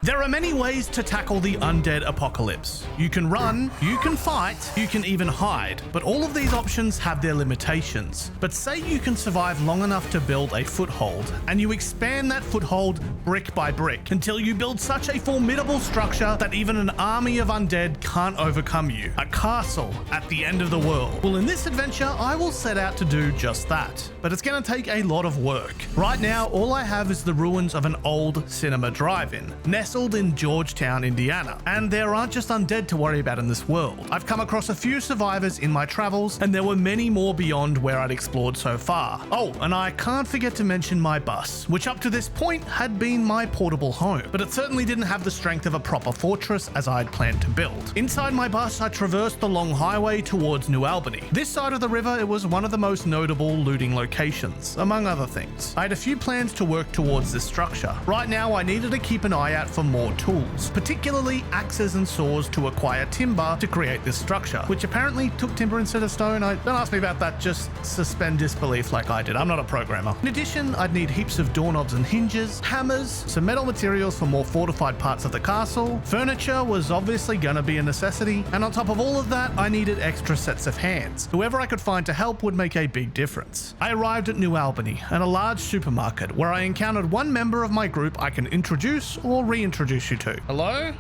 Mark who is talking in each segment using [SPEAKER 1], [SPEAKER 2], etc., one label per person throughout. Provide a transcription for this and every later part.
[SPEAKER 1] There are many ways to tackle the undead apocalypse. You can run, you can fight, you can even hide, but all of these options have their limitations. But say you can survive long enough to build a foothold, and you expand that foothold brick by brick until you build such a formidable structure that even an army of undead can't overcome you. A castle at the end of the world. Well, in this adventure, I will set out to do just that, but it's going to take a lot of work. Right now, all I have is the ruins of an old cinema drive-in, nestled in Georgetown, Indiana. And there aren't just undead to worry about in this world. I've come across a few survivors in my travels, and there were many more beyond where I'd explored so far. Oh, and I can't forget to mention my bus, which up to this point had been my portable home, but it certainly didn't have the strength of a proper fortress as I'd planned to build. Inside my bus, I traversed the long highway towards New Albany. This side of the river, it was one of the most notable looting locations, among other things. I had a few plans to work towards this structure. Right now, I needed to keep an eye out for more tools, particularly axes and saws to acquire timber to create this structure, which apparently took timber instead of stone. Don't ask me about that, just suspend disbelief like I did. I'm not a programmer. In addition, I'd need heaps of doorknobs and hinges, hammers, some metal materials for more fortified parts of the castle. Furniture was obviously gonna be a necessity, and on top of all of that, I needed extra sets of hands. Whoever I could find to help would make a big difference. I arrived at New Albany, at a large supermarket, where I encountered one member of my group I can introduce or reintroduce you to. Hello?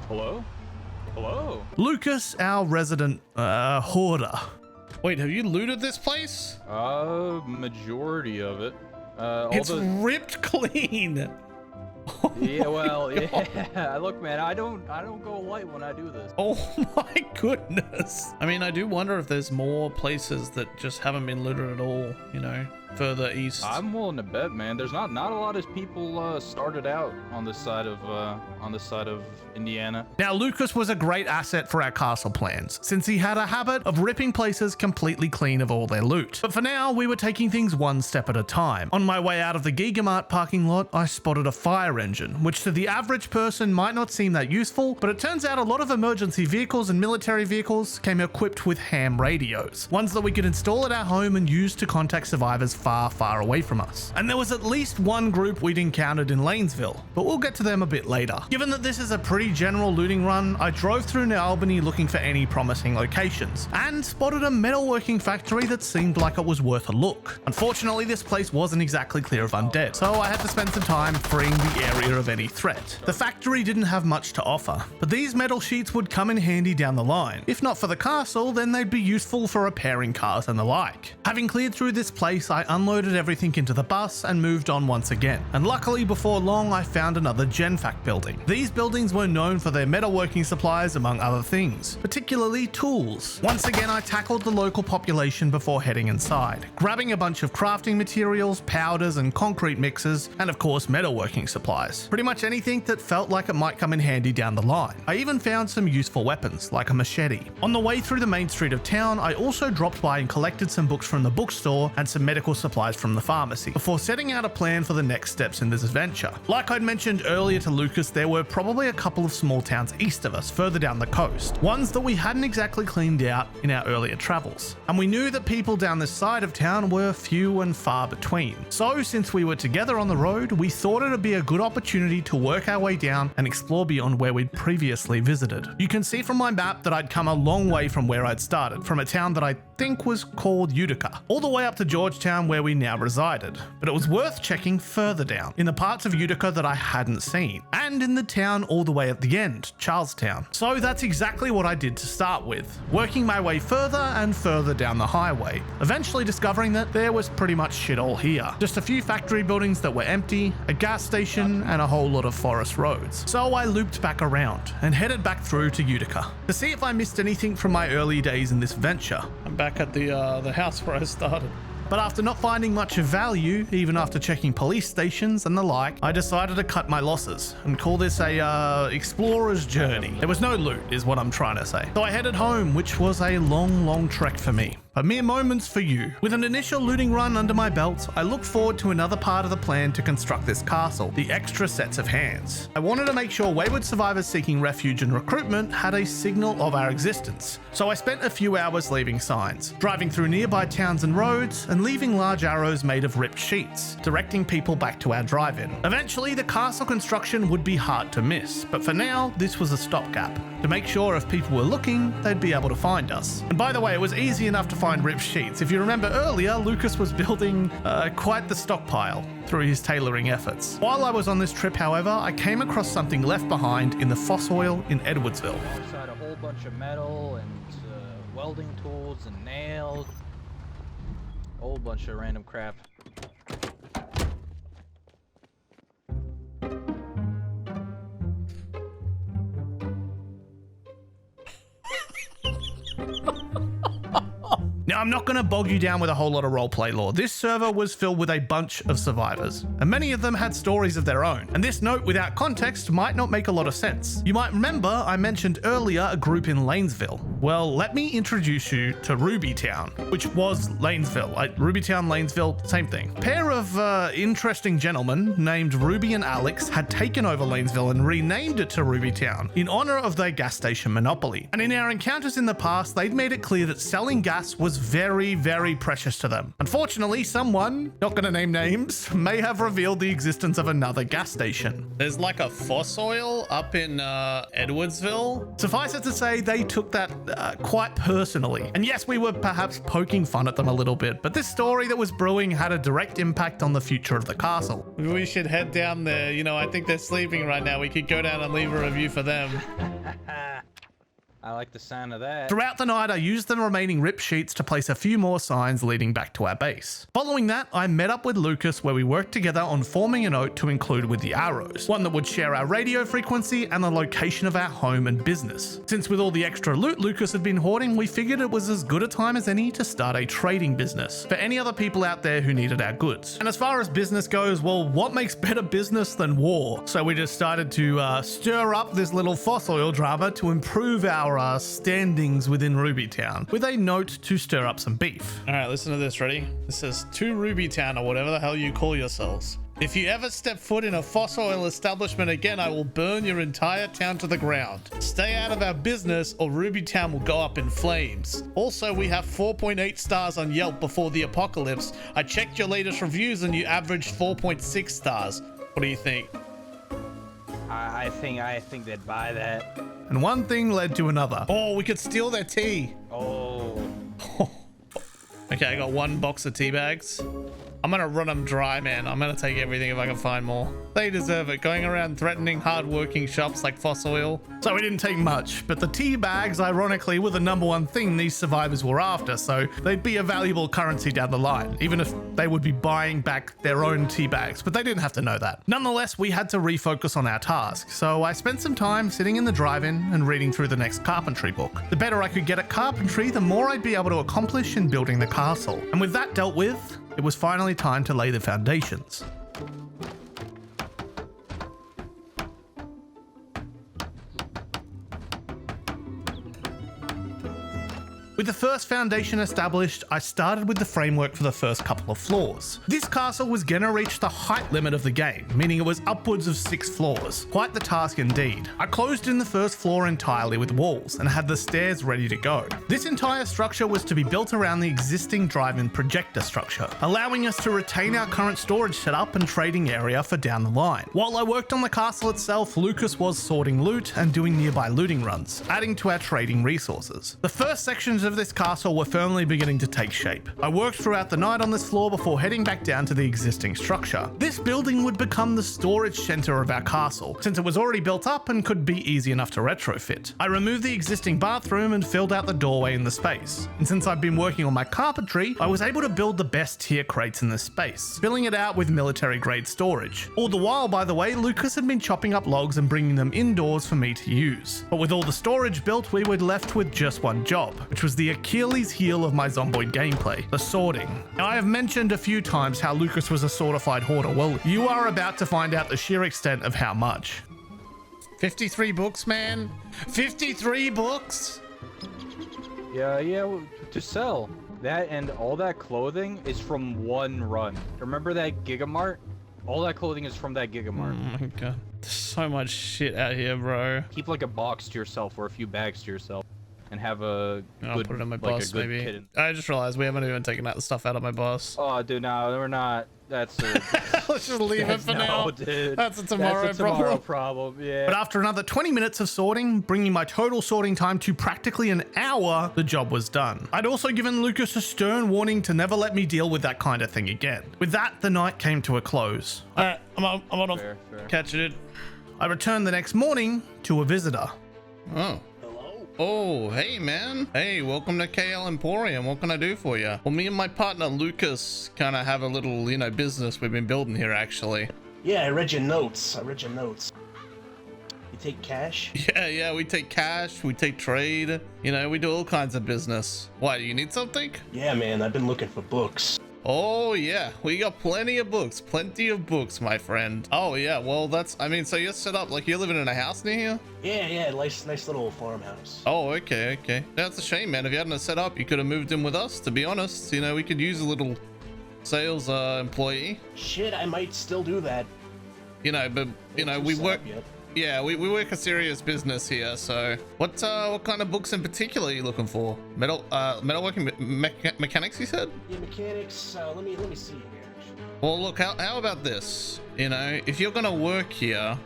[SPEAKER 2] Hello? Hello?
[SPEAKER 1] Lucas, our resident hoarder. Wait, have you looted this place?
[SPEAKER 2] Majority of it.
[SPEAKER 1] It's ripped clean. Oh
[SPEAKER 2] yeah, well, yeah. Look, man, I don't go light when I do this.
[SPEAKER 1] Oh my goodness. I mean, I do wonder if there's more places that just haven't been looted at all, you know, further east.
[SPEAKER 2] I'm willing to bet, man. There's not a lot of people started out on this side of Indiana.
[SPEAKER 1] Now, Lucas was a great asset for our castle plans, since he had a habit of ripping places completely clean of all their loot. But for now, we were taking things one step at a time. On my way out of the Gigamart parking lot, I spotted a fire engine, which to the average person might not seem that useful, but it turns out a lot of emergency vehicles and military vehicles came equipped with ham radios, ones that we could install at our home and use to contact survivors far, far away from us. And there was at least one group we'd encountered in Lanesville, but we'll get to them a bit later. Given that this is a pretty general looting run, I drove through New Albany looking for any promising locations, and spotted a metalworking factory that seemed like it was worth a look. Unfortunately, this place wasn't exactly clear of undead, so I had to spend some time freeing the area of any threat. The factory didn't have much to offer, but these metal sheets would come in handy down the line. If not for the castle, then they'd be useful for repairing cars and the like. Having cleared through this place, I unloaded everything into the bus and moved on once again. And luckily, before long, I found another Genfac building. These buildings were known for their metalworking supplies, among other things, particularly tools. Once again, I tackled the local population before heading inside, grabbing a bunch of crafting materials, powders and concrete mixers, and of course metalworking supplies. Pretty much anything that felt like it might come in handy down the line. I even found some useful weapons, like a machete. On the way through the main street of town, I also dropped by and collected some books from the bookstore and some medical supplies from the pharmacy, before setting out a plan for the next steps in this adventure. Like I'd mentioned earlier to Lucas, there were probably a couple of small towns east of us, further down the coast, ones that we hadn't exactly cleaned out in our earlier travels. And we knew that people down this side of town were few and far between. So since we were together on the road, we thought it'd be a good opportunity to work our way down and explore beyond where we'd previously visited. You can see from my map that I'd come a long way from where I'd started, from a town that I think was called Utica, all the way up to Georgetown where we now resided. But it was worth checking further down, in the parts of Utica that I hadn't seen, and in the town all the way at the end, Charlestown. So that's exactly what I did to start with, working my way further and further down the highway, eventually discovering that there was pretty much shit all here. Just a few factory buildings that were empty, a gas station, and a whole lot of forest roads. So I looped back around and headed back through to Utica to see if I missed anything from my early days in this venture. I'm back at the house where I started. But after not finding much of value, even after checking police stations and the like, I decided to cut my losses and call this a explorer's journey. There was no loot, is what I'm trying to say. So I headed home, which was a long, long trek for me. but mere moments for you. With an initial looting run under my belt, I look forward to another part of the plan to construct this castle, the extra sets of hands. I wanted to make sure wayward survivors seeking refuge and recruitment had a signal of our existence, so I spent a few hours leaving signs, driving through nearby towns and roads, and leaving large arrows made of ripped sheets, directing people back to our drive-in. Eventually, the castle construction would be hard to miss, but for now, this was a stopgap, to make sure if people were looking, they'd be able to find us. And by the way, it was easy enough to find ripped sheets. If you remember earlier, Lucas was building quite the stockpile through his tailoring efforts. While I was on this trip, however, I came across something left behind in the Fossoil in Edwardsville.
[SPEAKER 2] Alongside a whole bunch of metal and welding tools and nails. A whole bunch of random crap.
[SPEAKER 1] Now, I'm not going to bog you down with a whole lot of roleplay lore. This server was filled with a bunch of survivors, and many of them had stories of their own. And this note without context might not make a lot of sense. You might remember I mentioned earlier a group in Lanesville. Well, let me introduce you to Rubytown, which was Lanesville. Rubytown, Lanesville, same thing. A pair of interesting gentlemen named Ruby and Alex had taken over Lanesville and renamed it to Rubytown in honor of their gas station monopoly. And in our encounters in the past, they'd made it clear that selling gas was very, very precious to them. Unfortunately, someone, not gonna name names, may have revealed the existence of another gas station. There's like a Fossoil up in Edwardsville. Suffice it to say, they took that quite personally. And yes, we were perhaps poking fun at them a little bit, but this story that was brewing had a direct impact on the future of the castle. We should head down there. You know, I think they're sleeping right now. We could go down and leave a review for them.
[SPEAKER 2] I like the sound of that.
[SPEAKER 1] Throughout the night, I used the remaining ripped sheets to place a few more signs leading back to our base. Following that, I met up with Lucas where we worked together on forming a note to include with the arrows, one that would share our radio frequency and the location of our home and business. Since with all the extra loot Lucas had been hoarding, we figured it was as good a time as any to start a trading business for any other people out there who needed our goods. And as far as business goes, well, what makes better business than war? So we just started to stir up this little Fossoil drama to improve our standings within Rubytown with a note to stir up some beef. All right, listen to this. Ready? This says, to Rubytown, or whatever the hell you call yourselves. If you ever step foot in a Fossoil establishment again, I will burn your entire town to the ground. Stay out of our business or Rubytown will go up in flames. Also, we have 4.8 stars on Yelp before the apocalypse. I checked your latest reviews and you averaged 4.6 stars. What do you think?
[SPEAKER 2] I think they'd buy that.
[SPEAKER 1] And one thing led to another. Oh, we could steal their tea.
[SPEAKER 2] Oh.
[SPEAKER 1] Okay, I got one box of tea bags. I'm gonna run them dry, man. I'm gonna take everything if I can find more. They deserve it, going around threatening hard-working shops like Fossoil. So we didn't take much, but the tea bags, ironically, were the #1 thing these survivors were after, so they'd be a valuable currency down the line, even if they would be buying back their own tea bags, but they didn't have to know that. Nonetheless, we had to refocus on our task, so I spent some time sitting in the drive-in and reading through the next carpentry book. The better I could get at carpentry, the more I'd be able to accomplish in building the castle. And with that dealt with, it was finally time to lay the foundations. With the first foundation established, I started with the framework for the first couple of floors. This castle was gonna reach the height limit of the game, meaning it was upwards of 6 floors. Quite the task indeed. I closed in the first floor entirely with walls and had the stairs ready to go. This entire structure was to be built around the existing drive-in projector structure, allowing us to retain our current storage setup and trading area for down the line. While I worked on the castle itself, Lucas was sorting loot and doing nearby looting runs, adding to our trading resources. The first sections of this castle were firmly beginning to take shape. I worked throughout the night on this floor before heading back down to the existing structure. This building would become the storage center of our castle, since it was already built up and could be easy enough to retrofit. I removed the existing bathroom and filled out the doorway in the space. And since I've been working on my carpentry, I was able to build the best tier crates in this space, filling it out with military grade storage. All the while, by the way, Lucas had been chopping up logs and bringing them indoors for me to use. But with all the storage built, we were left with just one job, which was the Achilles heel of my Zomboid gameplay, the sorting. Now, I have mentioned a few times how Lucas was a sortified hoarder. Well, you are about to find out the sheer extent of how much. 53 books, man. 53 books?
[SPEAKER 2] Yeah, to sell. That and all that clothing is from one run. Remember that Gigamart? All that clothing is from that Gigamart.
[SPEAKER 1] Oh my god. There's so much shit out here, bro.
[SPEAKER 2] Keep like a box to yourself or a few bags to yourself. And have a
[SPEAKER 1] I'll
[SPEAKER 2] good,
[SPEAKER 1] put it in my
[SPEAKER 2] like
[SPEAKER 1] bus,
[SPEAKER 2] a good
[SPEAKER 1] maybe.
[SPEAKER 2] kit in.
[SPEAKER 1] I just realized we haven't even taken out the stuff out of my bus.
[SPEAKER 2] Oh, dude, no, we're not. That's a...
[SPEAKER 1] Let's just leave it for now.
[SPEAKER 2] Dude.
[SPEAKER 1] That's a tomorrow
[SPEAKER 2] problem. Yeah.
[SPEAKER 1] But after another 20 minutes of sorting, bringing my total sorting time to practically an hour, the job was done. I'd also given Lucas a stern warning to never let me deal with that kind of thing again. With that, the night came to a close. Alright, I'm on
[SPEAKER 2] Fair.
[SPEAKER 1] catch it. I returned the next morning to a visitor.
[SPEAKER 3] Oh. Oh, hey man. Hey, welcome to KL Emporium. What can I do for you? Well, me and my partner Lucas kind of have a little, business we've been building here actually.
[SPEAKER 4] Yeah, I read your notes. You take cash?
[SPEAKER 3] Yeah, we take cash, we take trade. We do all kinds of business. Why, you need something?
[SPEAKER 4] Yeah, man, I've been looking for books.
[SPEAKER 3] Oh yeah, we got plenty of books, my friend. Oh yeah, well so you're set up, like you're living in a house near here?
[SPEAKER 4] Yeah, nice little farmhouse.
[SPEAKER 3] Oh, okay. That's a shame, man. If you hadn't have set up, you could have moved in with us, to be honest. We could use a little sales employee.
[SPEAKER 4] Shit, I might still do that.
[SPEAKER 3] But we work. Yeah, we work a serious business here. So, what kind of books in particular are you looking for? Metalworking mechanics, you said?
[SPEAKER 4] Yeah, mechanics. Let me see here.
[SPEAKER 3] Well, look, how about this? If you're gonna work here,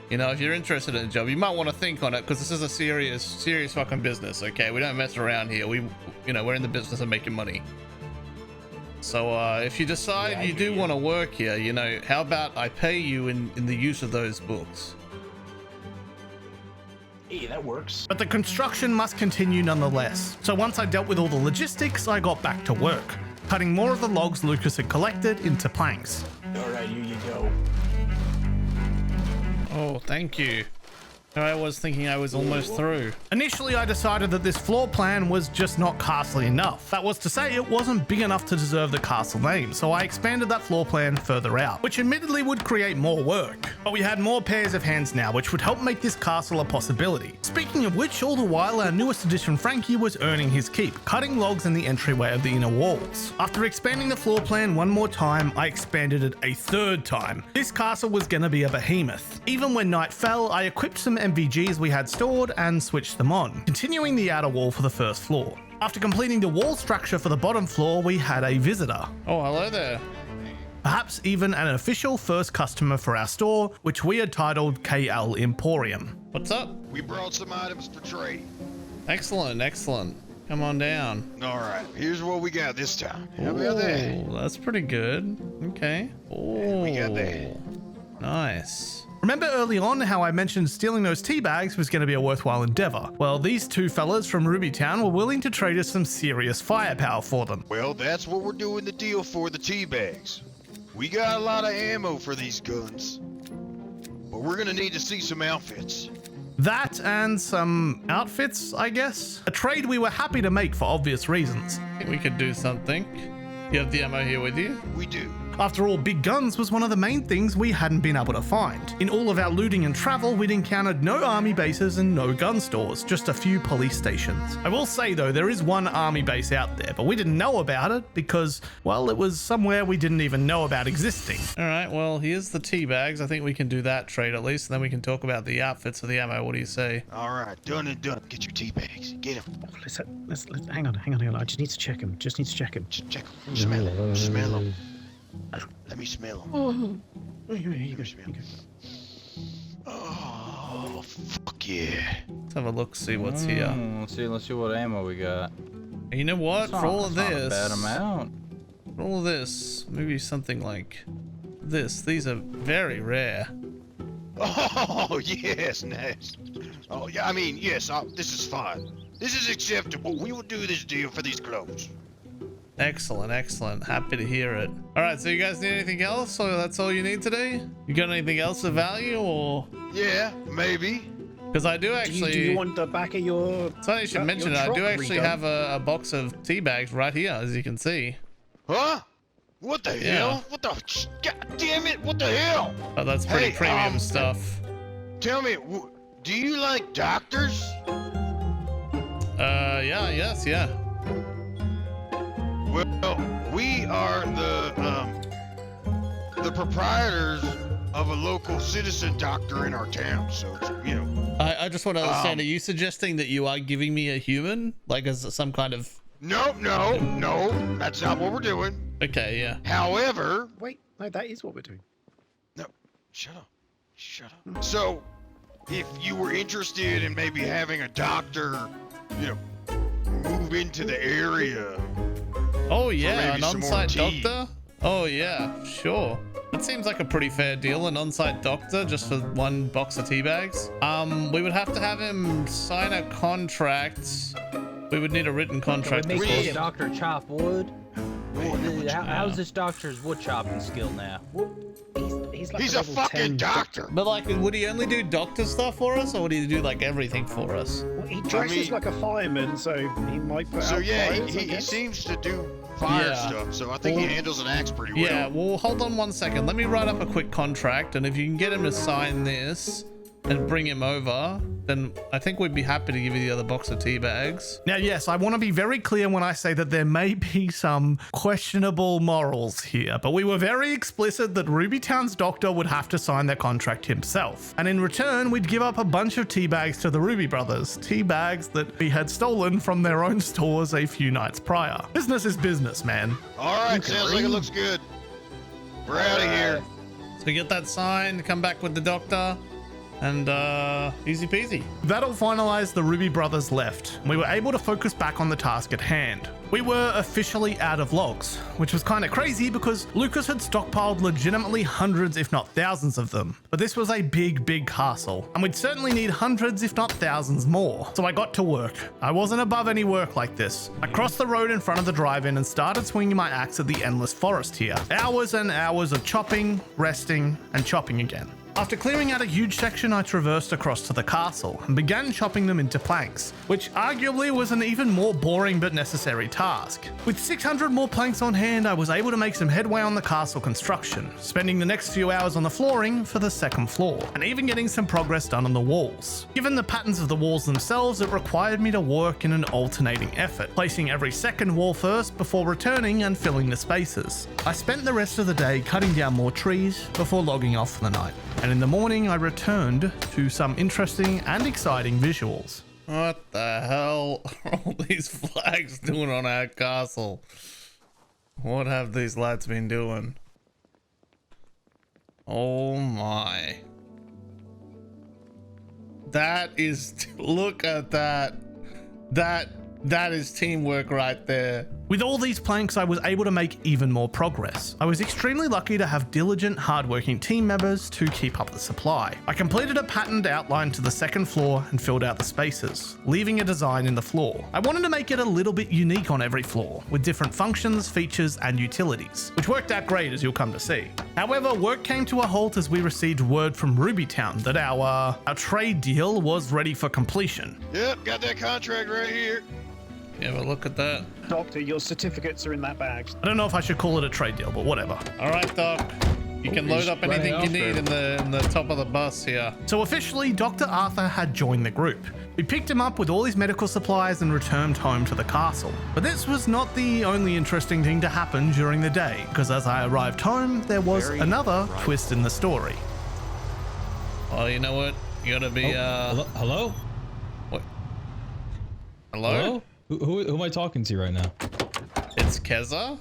[SPEAKER 3] if you're interested in a job, you might want to think on it because this is a serious fucking business. Okay, we don't mess around here. We're in the business of making money. So if you decide you do want to work here, how about I pay you in the use of those books?
[SPEAKER 4] Hey, that works.
[SPEAKER 1] But the construction must continue nonetheless. So once I dealt with all the logistics, I got back to work, cutting more of the logs Lucas had collected into planks.
[SPEAKER 4] All right, here you go.
[SPEAKER 3] Oh, thank you. I was thinking I was almost through.
[SPEAKER 1] Initially, I decided that this floor plan was just not castle enough. That was to say, it wasn't big enough to deserve the castle name, so I expanded that floor plan further out, which admittedly would create more work. But we had more pairs of hands now, which would help make this castle a possibility. Speaking of which, all the while our newest addition Frankie was earning his keep, cutting logs in the entryway of the inner walls. After expanding the floor plan one more time, I expanded it a third time. This castle was gonna be a behemoth. Even when night fell, I equipped some MVGs we had stored and switched them on, continuing the outer wall for the first floor. After completing the wall structure for the bottom floor, we had a visitor.
[SPEAKER 3] Oh, hello there.
[SPEAKER 1] Perhaps even an official first customer for our store, which we had titled KL Emporium.
[SPEAKER 3] What's up?
[SPEAKER 5] We brought some items for trade.
[SPEAKER 3] Excellent. Come on down.
[SPEAKER 5] All right, here's what we got this time. How about that?
[SPEAKER 3] Oh, that's pretty good. Okay. Oh,
[SPEAKER 5] we got that.
[SPEAKER 3] Nice.
[SPEAKER 1] Remember early on how I mentioned stealing those tea bags was going to be a worthwhile endeavor? Well, these two fellas from Ruby Town were willing to trade us some serious firepower for them.
[SPEAKER 5] Well, that's what we're doing the deal for, the tea bags. We got a lot of ammo for these guns, but we're gonna need to see some outfits.
[SPEAKER 1] That and some outfits, I guess? A trade we were happy to make for obvious reasons.
[SPEAKER 3] I think we could do something. You have the ammo here with you?
[SPEAKER 5] We do.
[SPEAKER 1] After all, big guns was one of the main things we hadn't been able to find. In all of our looting and travel, we'd encountered no army bases and no gun stores, just a few police stations. I will say though, there is one army base out there, but we didn't know about it because, well, it was somewhere we didn't even know about existing.
[SPEAKER 3] All right, well, here's the tea bags. I think we can do that trade at least, and then we can talk about the outfits of the ammo. What do you say?
[SPEAKER 5] All right, done and done. Get your tea bags. Get them.
[SPEAKER 6] Let's hang on. I just need to check him.
[SPEAKER 5] Check them. Smell them. Let me smell them.
[SPEAKER 6] Here you go.
[SPEAKER 5] Oh, fuck yeah.
[SPEAKER 3] Let's have a look, see what's here.
[SPEAKER 2] Let's see what ammo we got.
[SPEAKER 3] And you know what? For all of
[SPEAKER 2] That's not
[SPEAKER 3] this,
[SPEAKER 2] a bad amount.
[SPEAKER 3] for all of this, maybe something like this. These are very rare.
[SPEAKER 5] Oh, yes, nice. Oh, yeah, I mean, yes, this is fine. This is acceptable. We will do this deal for these clothes.
[SPEAKER 3] Excellent. Happy to hear it. All right, so you guys need anything else, or that's all you need today? You got anything else of value, or?
[SPEAKER 5] Yeah, maybe.
[SPEAKER 3] Because I do actually.
[SPEAKER 6] Do you want the back of your?
[SPEAKER 3] So you should mention it. I do actually have a box of tea bags right here, as you can see.
[SPEAKER 5] Huh? What the hell? What the? God damn it! What the hell?
[SPEAKER 3] Oh, that's pretty premium stuff.
[SPEAKER 5] Tell me, do you like doctors?
[SPEAKER 3] Yeah.
[SPEAKER 5] Well, we are the proprietors of a local citizen doctor in our town, so it's, you know.
[SPEAKER 3] I just want to understand, are you suggesting that you are giving me a human? Like as some kind of...
[SPEAKER 5] No, that's not what we're doing.
[SPEAKER 3] Okay, yeah.
[SPEAKER 5] However...
[SPEAKER 6] Wait, no, that is what we're doing.
[SPEAKER 5] No, shut up. So, if you were interested in maybe having a doctor, you know, move into the area...
[SPEAKER 3] Oh yeah, an
[SPEAKER 5] some more
[SPEAKER 3] on-site
[SPEAKER 5] tea.
[SPEAKER 3] doctor? Oh yeah, sure. That seems like a pretty fair deal, an on-site doctor just for 1 box of tea bags. We would have to have him sign a contract. We would need a written contract.
[SPEAKER 2] Can we
[SPEAKER 3] of
[SPEAKER 2] make
[SPEAKER 3] course.
[SPEAKER 2] this doctor chop wood? How's this doctor's wood chopping skill now?
[SPEAKER 6] He's like
[SPEAKER 5] He's a
[SPEAKER 6] level
[SPEAKER 5] fucking
[SPEAKER 6] 10
[SPEAKER 5] doctor.
[SPEAKER 3] But like, would he only do doctor stuff for us, or would he do like everything for us?
[SPEAKER 6] Well, he dresses like a fireman, so he might put
[SPEAKER 5] So
[SPEAKER 6] out
[SPEAKER 5] yeah,
[SPEAKER 6] fires, I
[SPEAKER 5] he
[SPEAKER 6] guess.
[SPEAKER 5] seems to do fire
[SPEAKER 3] Yeah.
[SPEAKER 5] stuff, so I think he handles an axe pretty well.
[SPEAKER 3] Yeah, well, hold on 1 second. Let me write up a quick contract, and if you can get him to sign this and bring him over, then I think we'd be happy to give you the other box of tea bags.
[SPEAKER 1] Now, yes, I want to be very clear when I say that there may be some questionable morals here, but we were very explicit that Rubytown's doctor would have to sign their contract himself. And in return, we'd give up a bunch of tea bags to the Ruby brothers, tea bags that we had stolen from their own stores a few nights prior. Business is business, man.
[SPEAKER 5] All right, sounds like it looks good. We're out of here.
[SPEAKER 3] So get that signed, come back with the doctor, and easy peasy.
[SPEAKER 1] That'll finalize the Ruby brothers left. We were able to focus back on the task at hand. We were officially out of logs, which was kind of crazy because Lucas had stockpiled legitimately hundreds if not thousands of them. But this was a big castle, and we'd certainly need hundreds if not thousands more. So I got to work. I wasn't above any work like this. I crossed the road in front of the drive-in and started swinging my axe at the endless forest here. Hours and hours of chopping, resting, and chopping again. After clearing out a huge section, I traversed across to the castle and began chopping them into planks, which arguably was an even more boring but necessary task. With 600 more planks on hand, I was able to make some headway on the castle construction, spending the next few hours on the flooring for the second floor, and even getting some progress done on the walls. Given the patterns of the walls themselves, it required me to work in an alternating effort, placing every second wall first before returning and filling the spaces. I spent the rest of the day cutting down more trees before logging off for the night. And in the morning, I returned to some interesting and exciting visuals.
[SPEAKER 3] What the hell are all these flags doing on our castle? What have these lads been doing? Oh my. That is, look at that. That is teamwork right there.
[SPEAKER 1] With all these planks, I was able to make even more progress. I was extremely lucky to have diligent, hardworking team members to keep up the supply. I completed a patterned outline to the second floor and filled out the spaces, leaving a design in the floor. I wanted to make it a little bit unique on every floor, with different functions, features, and utilities, which worked out great as you'll come to see. However, work came to a halt as we received word from Rubytown that our trade deal was ready for completion.
[SPEAKER 5] Yep, got that contract right here.
[SPEAKER 3] You have a look at that.
[SPEAKER 6] Doctor, your certificates are in that bag.
[SPEAKER 1] I don't know if I should call it a trade deal, but whatever.
[SPEAKER 3] All right, Doc. You can load up anything you need in the top of the bus here.
[SPEAKER 1] So officially, Dr. Arthur had joined the group. We picked him up with all his medical supplies and returned home to the castle. But this was not the only interesting thing to happen during the day, because as I arrived home, there was another twist in the story.
[SPEAKER 3] Well, you know what? You gotta be,
[SPEAKER 7] Hello?
[SPEAKER 3] What? Hello?
[SPEAKER 7] Who am I talking to right now?
[SPEAKER 3] It's Kezza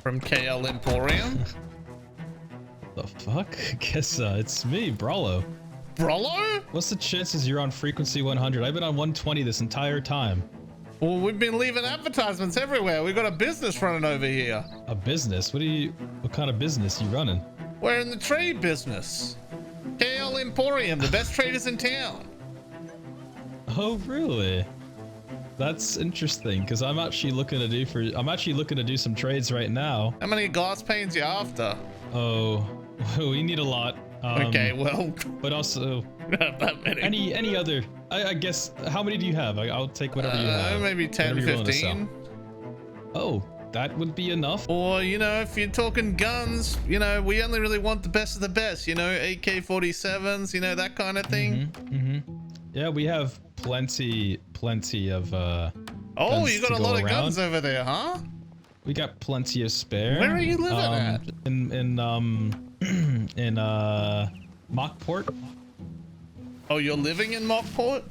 [SPEAKER 3] from KL Emporium.
[SPEAKER 7] The fuck? Kezza, it's me, Brawlo.
[SPEAKER 3] Brawlo?
[SPEAKER 7] What's the chances you're on frequency 100? I've been on 120 this entire time.
[SPEAKER 3] Well, we've been leaving advertisements everywhere. We've got a business running over here.
[SPEAKER 7] A business? What kind of business you running?
[SPEAKER 3] We're in the trade business. KL Emporium, the best traders in town.
[SPEAKER 7] Oh, really? That's interesting, because I'm actually looking to do some trades right now.
[SPEAKER 3] How many glass panes you after?
[SPEAKER 7] Oh, we need a lot.
[SPEAKER 3] Okay, well,
[SPEAKER 7] But also,
[SPEAKER 3] not that many.
[SPEAKER 7] any other, I guess, how many do you have? I'll take whatever you have.
[SPEAKER 3] Maybe 10,
[SPEAKER 7] Whatever you're willing to
[SPEAKER 3] 15.
[SPEAKER 7] Oh, that would be enough.
[SPEAKER 3] Or, you know, if you're talking guns, you know, we only really want the best of the best, you know, AK-47s, you know, that kind of thing.
[SPEAKER 7] Yeah, we have plenty of
[SPEAKER 3] Oh,
[SPEAKER 7] guns
[SPEAKER 3] you got
[SPEAKER 7] to
[SPEAKER 3] a
[SPEAKER 7] go
[SPEAKER 3] lot of
[SPEAKER 7] around.
[SPEAKER 3] guns over there, huh?
[SPEAKER 7] We got plenty of spare.
[SPEAKER 3] Where are you living at?
[SPEAKER 7] In Mockport.
[SPEAKER 3] Oh, you're living in Mockport?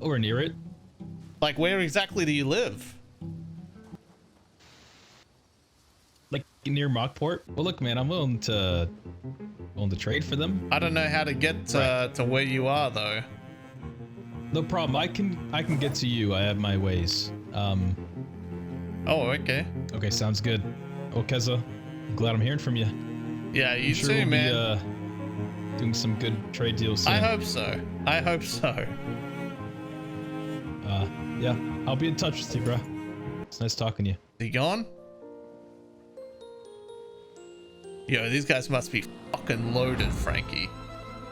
[SPEAKER 7] Or near it.
[SPEAKER 3] Like, where exactly do you live?
[SPEAKER 7] Like near Mockport. Well, look, man, I'm willing to trade for them.
[SPEAKER 3] I don't know how to get to where you are, though.
[SPEAKER 7] No problem. I can get to you. I have my ways.
[SPEAKER 3] Oh, okay.
[SPEAKER 7] Okay, sounds good. Oh, Kezza, I'm glad I'm hearing from you.
[SPEAKER 3] Yeah, you
[SPEAKER 7] I'm sure
[SPEAKER 3] too,
[SPEAKER 7] we'll
[SPEAKER 3] man.
[SPEAKER 7] Be, doing some good trade deals soon.
[SPEAKER 3] I hope so. I hope so.
[SPEAKER 7] Yeah, I'll be in touch with you, bro. It's nice talking to you.
[SPEAKER 3] Is he gone? Yo, these guys must be fucking loaded, Frankie.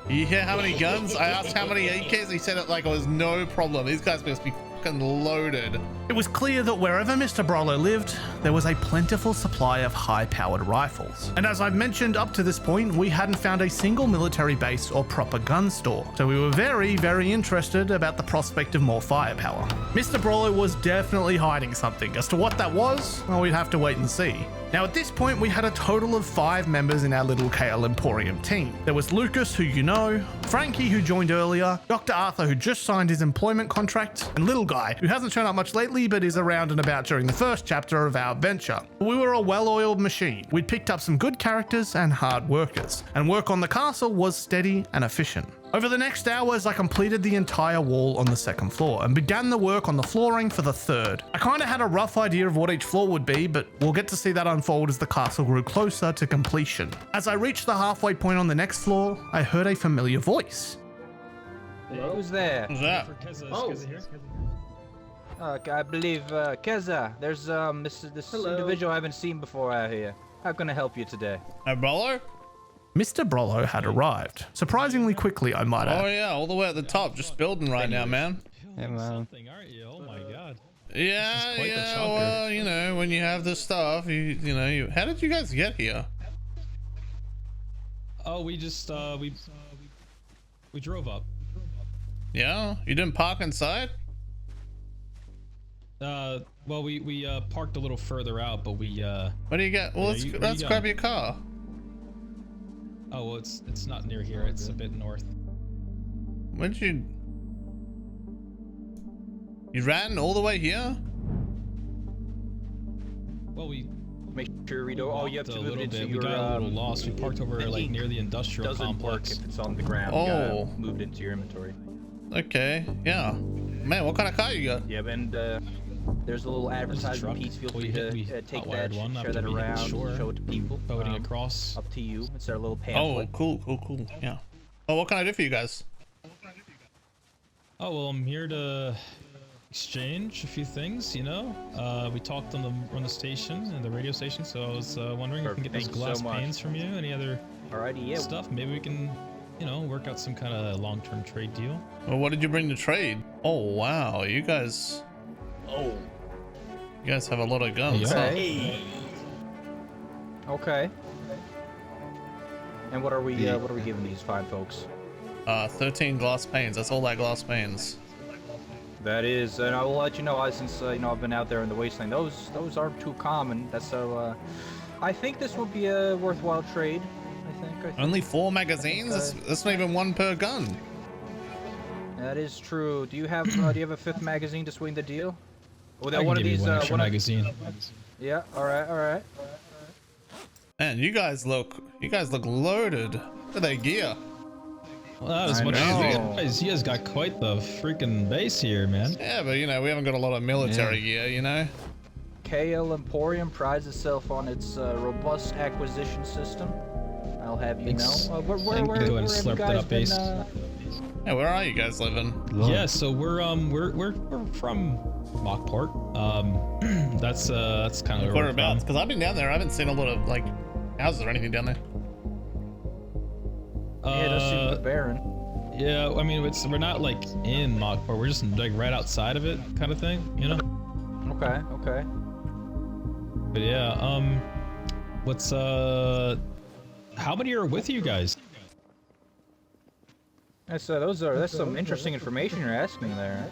[SPEAKER 3] You hear how many guns? I asked how many AKs. He said it like it was no problem. These guys must be fucking loaded.
[SPEAKER 1] It was clear that wherever Mr. Brollo lived, there was a plentiful supply of high-powered rifles. And as I've mentioned up to this point, we hadn't found a single military base or proper gun store. So we were very, very interested about the prospect of more firepower. Mr. Brollo was definitely hiding something. As to what that was, well, we'd have to wait and see. Now at this point we had a total of 5 members in our little KL Emporium team. There was Lucas, who you know, Frankie, who joined earlier, Dr. Arthur, who just signed his employment contract, and Little Guy, who hasn't shown up much lately but is around and about during the first chapter of our adventure. We were a well-oiled machine. We'd picked up some good characters and hard workers, and work on the castle was steady and efficient. Over the next hours, I completed the entire wall on the 2nd floor and began the work on the flooring for the 3rd. I kind of had a rough idea of what each floor would be, but we'll get to see that unfold as the castle grew closer to completion. As I reached the halfway point on the next floor, I heard a familiar voice.
[SPEAKER 2] Who's there?
[SPEAKER 3] Who's that?
[SPEAKER 6] Oh.
[SPEAKER 2] I believe Kezza. There's this individual I haven't seen before out here. How can I help you today?
[SPEAKER 3] Hey, Brollo?
[SPEAKER 1] Mr. Brollo had arrived. Surprisingly quickly, I might add.
[SPEAKER 3] Oh yeah, all the way at the top, just building right now, man.
[SPEAKER 2] Hey, man.
[SPEAKER 7] Something, aren't you? Oh my god.
[SPEAKER 3] Yeah,
[SPEAKER 7] quite the
[SPEAKER 3] yeah.
[SPEAKER 7] chunker.
[SPEAKER 3] Well, you know, when you have this stuff, you know, how did you guys get here?
[SPEAKER 7] Oh, we just we drove up.
[SPEAKER 3] Yeah, you didn't park inside.
[SPEAKER 7] Well, we parked a little further out, but we
[SPEAKER 3] What do you get? Well,
[SPEAKER 7] Yeah,
[SPEAKER 3] let's
[SPEAKER 7] you
[SPEAKER 3] grab
[SPEAKER 7] going?
[SPEAKER 3] your car.
[SPEAKER 7] oh well, it's not near here. It's a bit north.
[SPEAKER 3] When'd you ran all the way here?
[SPEAKER 7] Well, we
[SPEAKER 2] Make sure we don't. Oh, you have
[SPEAKER 7] walked
[SPEAKER 2] to
[SPEAKER 7] a
[SPEAKER 2] move
[SPEAKER 7] little
[SPEAKER 2] it into
[SPEAKER 7] bit. We
[SPEAKER 2] your.
[SPEAKER 7] got a little lost. We parked over
[SPEAKER 2] the
[SPEAKER 7] like
[SPEAKER 2] ink
[SPEAKER 7] near the industrial
[SPEAKER 2] doesn't
[SPEAKER 7] complex.
[SPEAKER 2] work if it's on the ground.
[SPEAKER 3] Oh.
[SPEAKER 2] You gotta move it into your inventory.
[SPEAKER 3] Okay, yeah. Man, what kind of car you got?
[SPEAKER 2] Yeah, and there's a little
[SPEAKER 7] There's a
[SPEAKER 2] advertisement
[SPEAKER 7] truck.
[SPEAKER 2] piece. Feel
[SPEAKER 7] We
[SPEAKER 2] free to take
[SPEAKER 7] hotwired
[SPEAKER 2] that,
[SPEAKER 7] one
[SPEAKER 2] share
[SPEAKER 7] after
[SPEAKER 2] that
[SPEAKER 7] we hit the
[SPEAKER 2] around,
[SPEAKER 7] shore,
[SPEAKER 2] show it to people.
[SPEAKER 7] boating across.
[SPEAKER 2] Up to you. It's our little
[SPEAKER 3] Oh,
[SPEAKER 2] pamphlet.
[SPEAKER 3] cool. Yeah. Oh, what can I do for you guys?
[SPEAKER 7] Oh well, I'm here to exchange a few things. You know, we talked on the station and the radio station, so I was wondering if we can get those
[SPEAKER 2] Thank you so
[SPEAKER 7] glass
[SPEAKER 2] much.
[SPEAKER 7] panes from you. Any other
[SPEAKER 2] Alrighty, yeah.
[SPEAKER 7] stuff? Maybe we can, you know, work out some kind of long-term trade deal.
[SPEAKER 3] Well, what did you bring to trade? Oh, wow, you guys have a lot of guns.
[SPEAKER 7] Yeah.
[SPEAKER 3] huh?
[SPEAKER 2] Okay. Okay. And what are we giving these fine folks?
[SPEAKER 3] 13 glass panes. That's all that glass panes.
[SPEAKER 2] That is, and I will let you know, since you know, I've been out there in the wasteland. Those aren't too common. That's so. I think this will be a worthwhile trade. I think.
[SPEAKER 3] Only 4 magazines? That's not even 1 per gun.
[SPEAKER 2] That is true. Do you have a 5th magazine to swing the deal? Oh,
[SPEAKER 7] I can
[SPEAKER 2] one of
[SPEAKER 7] give you
[SPEAKER 2] these.
[SPEAKER 7] one extra
[SPEAKER 2] One of,
[SPEAKER 7] magazine.
[SPEAKER 2] yeah. All right.
[SPEAKER 3] Man, you guys look loaded. Look at that gear.
[SPEAKER 7] Well, that was
[SPEAKER 2] I
[SPEAKER 7] much
[SPEAKER 2] know.
[SPEAKER 7] You guys got quite the freaking base here, man.
[SPEAKER 3] Yeah, but you know, we haven't got a lot of military gear, you know?
[SPEAKER 2] KL Emporium prides itself on its robust acquisition system. I'll have you
[SPEAKER 7] Thanks.
[SPEAKER 2] know. Where
[SPEAKER 7] Go ahead and
[SPEAKER 2] have you
[SPEAKER 7] slurp that
[SPEAKER 2] guys
[SPEAKER 7] up,
[SPEAKER 2] been?
[SPEAKER 7] Ace.
[SPEAKER 3] Yeah, where are you guys living?
[SPEAKER 7] Yeah, so we're from Mockport. That's kind of where we're
[SPEAKER 3] Whereabouts?
[SPEAKER 7] from.
[SPEAKER 3] Because I've been down there. I haven't seen a lot of, like, houses or anything down there.
[SPEAKER 2] Yeah, it does seem a bit barren.
[SPEAKER 7] Yeah, I mean, we're not like in Mockport. We're just like right outside of it, kind of thing, you know.
[SPEAKER 2] Okay.
[SPEAKER 7] But yeah, what's how many are with you guys?
[SPEAKER 2] That's some interesting information you're asking there.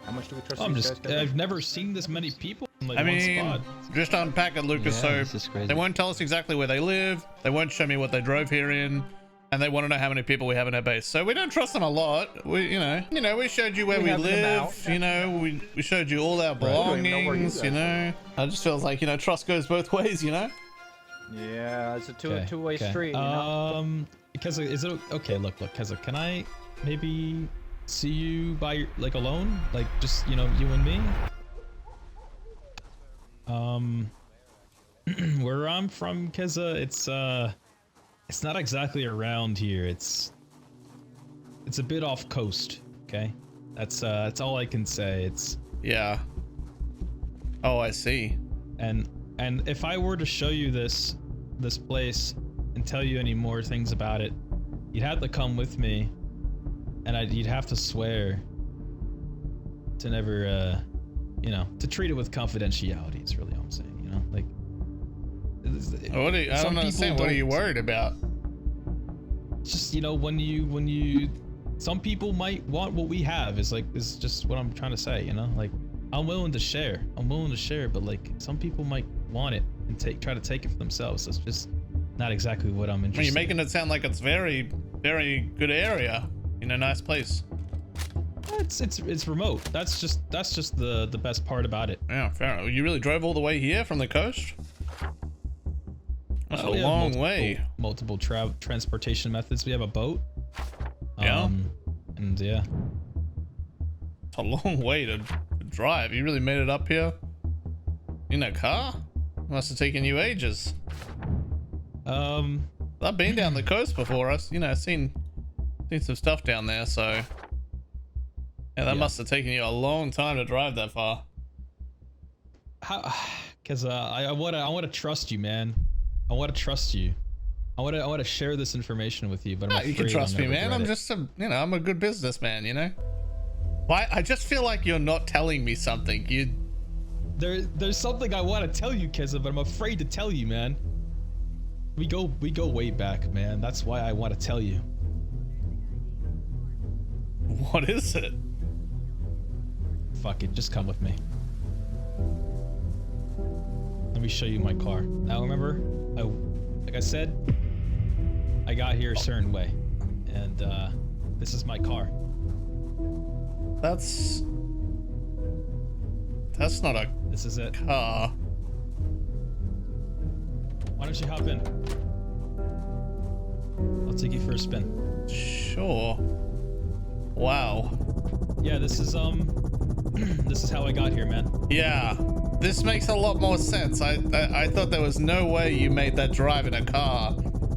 [SPEAKER 2] How much do we trust
[SPEAKER 7] I'm
[SPEAKER 2] these
[SPEAKER 7] just
[SPEAKER 2] guys?
[SPEAKER 7] I've never seen this many people in like
[SPEAKER 3] I
[SPEAKER 7] one
[SPEAKER 3] mean,
[SPEAKER 7] spot.
[SPEAKER 3] just unpack it, Lucas.
[SPEAKER 2] Yeah,
[SPEAKER 3] So
[SPEAKER 2] this is crazy.
[SPEAKER 3] they won't tell us exactly where they live. They won't show me what they drove here in. And they want to know how many people we have in our base. So we don't trust them a lot. We, you know, we showed you where we
[SPEAKER 2] have them
[SPEAKER 3] live.
[SPEAKER 2] out.
[SPEAKER 3] You know, we showed you all our
[SPEAKER 2] We don't even know where you
[SPEAKER 3] belongings.
[SPEAKER 2] guys
[SPEAKER 3] You know, it just feels like, you know, trust goes both ways. You know.
[SPEAKER 2] Yeah, it's a
[SPEAKER 7] Okay,
[SPEAKER 2] two-way
[SPEAKER 7] okay.
[SPEAKER 2] street. You know?
[SPEAKER 7] Kezza, is it okay? Look, Kezza, can I maybe see you by like alone, like just you and me? Where I'm from, Kezza, it's not exactly around here. It's a bit off coast. Okay, that's all I can say. It's
[SPEAKER 3] Yeah. Oh, I see.
[SPEAKER 7] and if I were to show you this place and tell you any more things about it, you'd have to come with me, and you'd have to swear to never, to treat it with confidentiality. Is really all I'm saying. You know, like.
[SPEAKER 3] What I don't understand. What are you worried about?
[SPEAKER 7] Just when you some people might want what we have is just what I'm trying to say. Like I'm willing to share, but like some people might want it and try to take it for themselves. That's just not exactly what I'm interested
[SPEAKER 3] You're making it sound like it's very, very good area in a nice place.
[SPEAKER 7] It's remote. That's just the best part about it.
[SPEAKER 3] Yeah, fair enough. You really drove all the way here from the coast? That's a
[SPEAKER 7] We have
[SPEAKER 3] long way.
[SPEAKER 7] Multiple transportation methods. We have a boat.
[SPEAKER 3] Yeah.
[SPEAKER 7] And yeah.
[SPEAKER 3] It's a long way to drive. You really made it up here in a car? Must have taken you ages. I've been down the coast before. I've seen some stuff down there. So yeah, that must have taken you a long time to drive that far.
[SPEAKER 7] Because I want to trust you, man. I want to trust you. I want to share this information with you, but I'm
[SPEAKER 3] You can
[SPEAKER 7] afraid
[SPEAKER 3] trust
[SPEAKER 7] I'll
[SPEAKER 3] me,
[SPEAKER 7] never
[SPEAKER 3] man.
[SPEAKER 7] get
[SPEAKER 3] I'm
[SPEAKER 7] it.
[SPEAKER 3] just I'm a good businessman. Why? I just feel like you're not telling me something.
[SPEAKER 7] There's something I want to tell you, Kezza, but I'm afraid to tell you, man. We go way back, man. That's why I want to tell you.
[SPEAKER 3] What is it?
[SPEAKER 7] Fuck it, just come with me. Let me show you my car. Now remember, like I said, I got here a certain way, and this is my car.
[SPEAKER 3] That's not a
[SPEAKER 7] This is it.
[SPEAKER 3] car.
[SPEAKER 7] Why don't you hop in? I'll take you for a spin.
[SPEAKER 3] Sure. Wow.
[SPEAKER 7] Yeah, this is this is how I got here, man.
[SPEAKER 3] Yeah, this makes a lot more sense. I thought there was no way you made that drive in a car.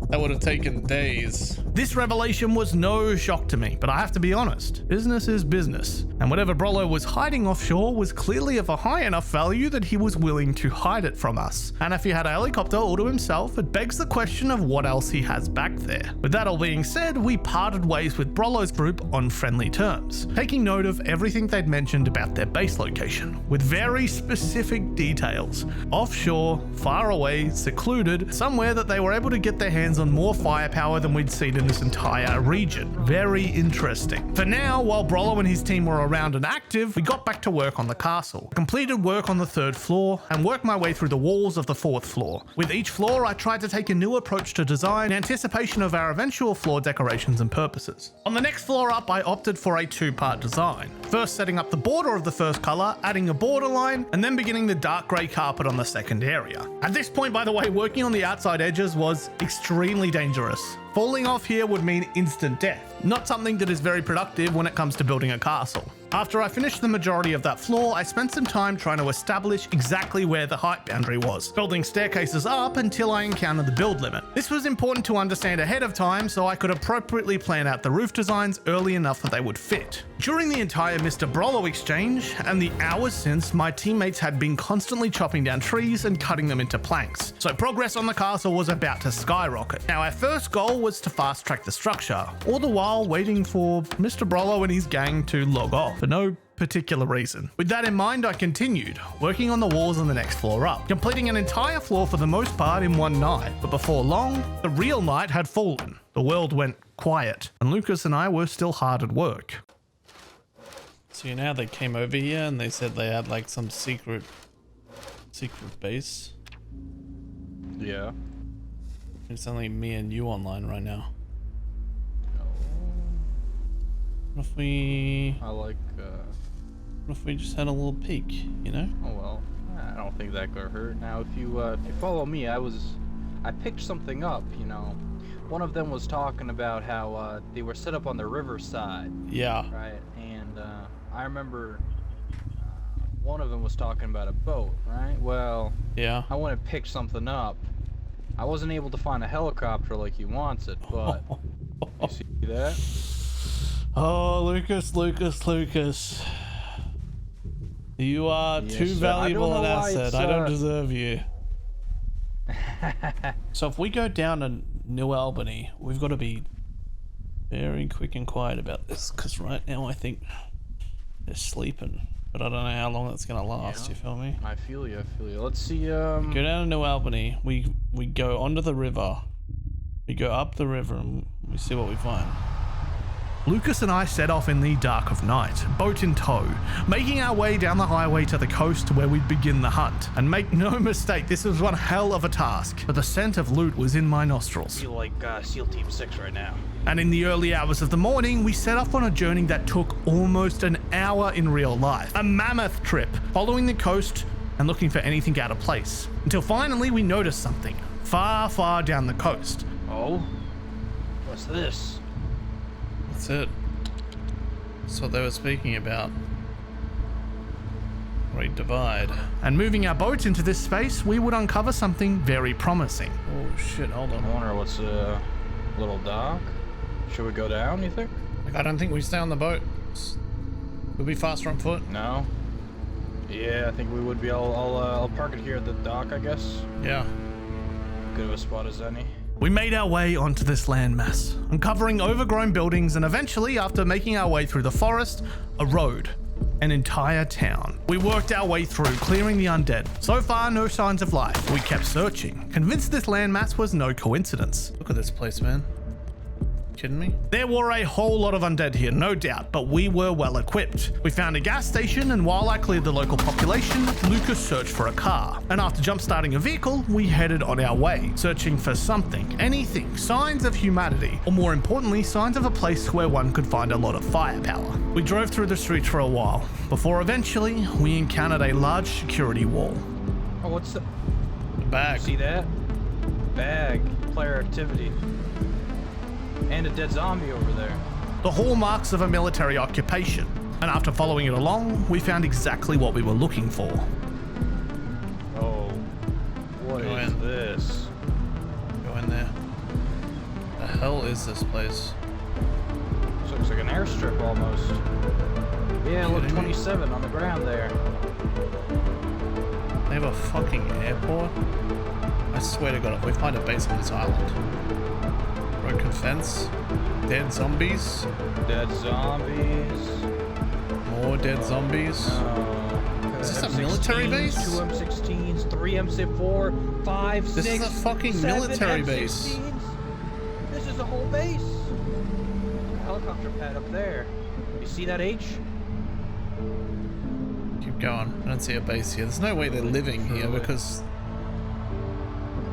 [SPEAKER 3] That would have taken days.
[SPEAKER 1] This revelation was no shock to me, but I have to be honest, business is business. And whatever Brollo was hiding offshore was clearly of a high enough value that he was willing to hide it from us. And if he had a helicopter all to himself, it begs the question of what else he has back there. With that all being said, we parted ways with Brollo's group on friendly terms, taking note of everything they'd mentioned about their base location, with very specific details. Offshore, far away, secluded, somewhere that they were able to get their hands on more firepower than we'd seen in this entire region. Very interesting. For now, while Brollo and his team were around and active, we got back to work on the castle. Completed work on the 3rd floor and worked my way through the walls of the 4th floor. With each floor, I tried to take a new approach to design in anticipation of our eventual floor decorations and purposes. On the next floor up, I opted for a 2-part design. First setting up the border of the first color, adding a borderline, and then beginning the dark grey carpet on the second area. At this point, by the way, working on the outside edges was extremely dangerous. Falling off here would mean instant death, not something that is very productive when it comes to building a castle. After I finished the majority of that floor, I spent some time trying to establish exactly where the height boundary was, building staircases up until I encountered the build limit. This was important to understand ahead of time so I could appropriately plan out the roof designs early enough that they would fit. During the entire Mr. Brollo exchange, and the hours since, my teammates had been constantly chopping down trees and cutting them into planks, so progress on the castle was about to skyrocket. Now our first goal was to fast track the structure, all the while waiting for Mr. Brollo and his gang to log off for no particular reason. With that in mind, I continued, working on the walls on the next floor up, completing an entire floor for the most part in one night. But before long, the real night had fallen. The world went quiet, and Lucas and I were still hard at work.
[SPEAKER 3] So now they came over here and they said they had like some secret Secret base.
[SPEAKER 2] Yeah.
[SPEAKER 3] It's only me and you online right now. What if we...
[SPEAKER 2] I like,
[SPEAKER 3] What if we just had a little peek, you know?
[SPEAKER 2] oh well, I don't think that could hurt. Now, if you follow me, I picked something up, you know. One of them was talking about how, they were set up on the riverside.
[SPEAKER 3] Yeah.
[SPEAKER 2] Right, and, I remember, one of them was talking about a boat, right? Well,
[SPEAKER 3] Yeah.
[SPEAKER 2] I went and picked something up. I wasn't able to find a helicopter like he wants it, but, you see that?
[SPEAKER 3] Oh, Lucas. You are
[SPEAKER 2] Yes,
[SPEAKER 3] too
[SPEAKER 2] sir.
[SPEAKER 3] valuable
[SPEAKER 2] I don't
[SPEAKER 3] an
[SPEAKER 2] know why
[SPEAKER 3] asset.
[SPEAKER 2] it's,
[SPEAKER 3] I don't deserve you. So if we go down to New Albany, we've got to be very quick and quiet about this, because right now I think they're sleeping. But I don't know how long that's going to last,
[SPEAKER 2] Yeah.
[SPEAKER 3] you feel me?
[SPEAKER 2] I feel you. Let's see,
[SPEAKER 3] Go down to New Albany, we go onto the river, we go up the river, and we see what we find.
[SPEAKER 1] Lucas and I set off in the dark of night, boat in tow, making our way down the highway to the coast where we'd begin the hunt. And make no mistake, this was one hell of a task, but the scent of loot was in my nostrils.
[SPEAKER 4] feel like SEAL Team 6 right now.
[SPEAKER 1] And in the early hours of the morning, we set off on a journey that took almost an hour in real life. A mammoth trip, following the coast and looking for anything out of place. Until finally we noticed something, far, far down the coast.
[SPEAKER 2] oh, what's this?
[SPEAKER 3] That's it. That's what they were speaking about. Great Divide.
[SPEAKER 1] And moving our boat into this space, we would uncover something very promising.
[SPEAKER 3] Oh shit, hold
[SPEAKER 2] I
[SPEAKER 3] on.
[SPEAKER 2] wonder what's a little dock. Should we go down, you think?
[SPEAKER 3] Like, I don't think we stay on the boat. We'll be faster on foot.
[SPEAKER 2] No. Yeah, I think we would be. I'll park it here at the dock, I guess.
[SPEAKER 3] Yeah.
[SPEAKER 2] Good of a spot as any.
[SPEAKER 1] We made our way onto this landmass, uncovering overgrown buildings and eventually, after making our way through the forest, a road. An entire town. We worked our way through, clearing the undead. So far, no signs of life. We kept searching, convinced this landmass was no coincidence.
[SPEAKER 3] Look at this place, man. Kidding me?
[SPEAKER 1] There were a whole lot of undead here, no doubt, but we were well equipped. We found a gas station, and while I cleared the local population, Lucas searched for a car. And after jump-starting a vehicle, we headed on our way, searching for something, anything, signs of humanity, or more importantly, signs of a place where one could find a lot of firepower. We drove through the streets for a while, before eventually we encountered a large security wall.
[SPEAKER 2] Oh, what's the?
[SPEAKER 3] The bag.
[SPEAKER 2] See that? Bag. Player activity. And a dead zombie over there.
[SPEAKER 1] The hallmarks of a military occupation. And after following it along, we found exactly what we were looking for.
[SPEAKER 2] Oh, what
[SPEAKER 3] Go
[SPEAKER 2] is
[SPEAKER 3] in.
[SPEAKER 2] this?
[SPEAKER 3] Go in there. The hell is this place?
[SPEAKER 2] This looks like an airstrip almost. Yeah, look,
[SPEAKER 3] Kidding me?
[SPEAKER 2] 27 on the ground there.
[SPEAKER 3] They have a fucking airport? I swear to God, if we find a base on this island. Broken fence. Dead zombies.
[SPEAKER 2] Dead zombies.
[SPEAKER 3] More dead zombies. Is this a military base?
[SPEAKER 2] 2 M16s, 3 M4, 5, 6.
[SPEAKER 3] This is a fucking
[SPEAKER 2] 7
[SPEAKER 3] military base.
[SPEAKER 2] M16s. This is a whole base. Helicopter pad up there. You see that H?
[SPEAKER 3] Keep going. I don't see a base here. There's no way they're living here because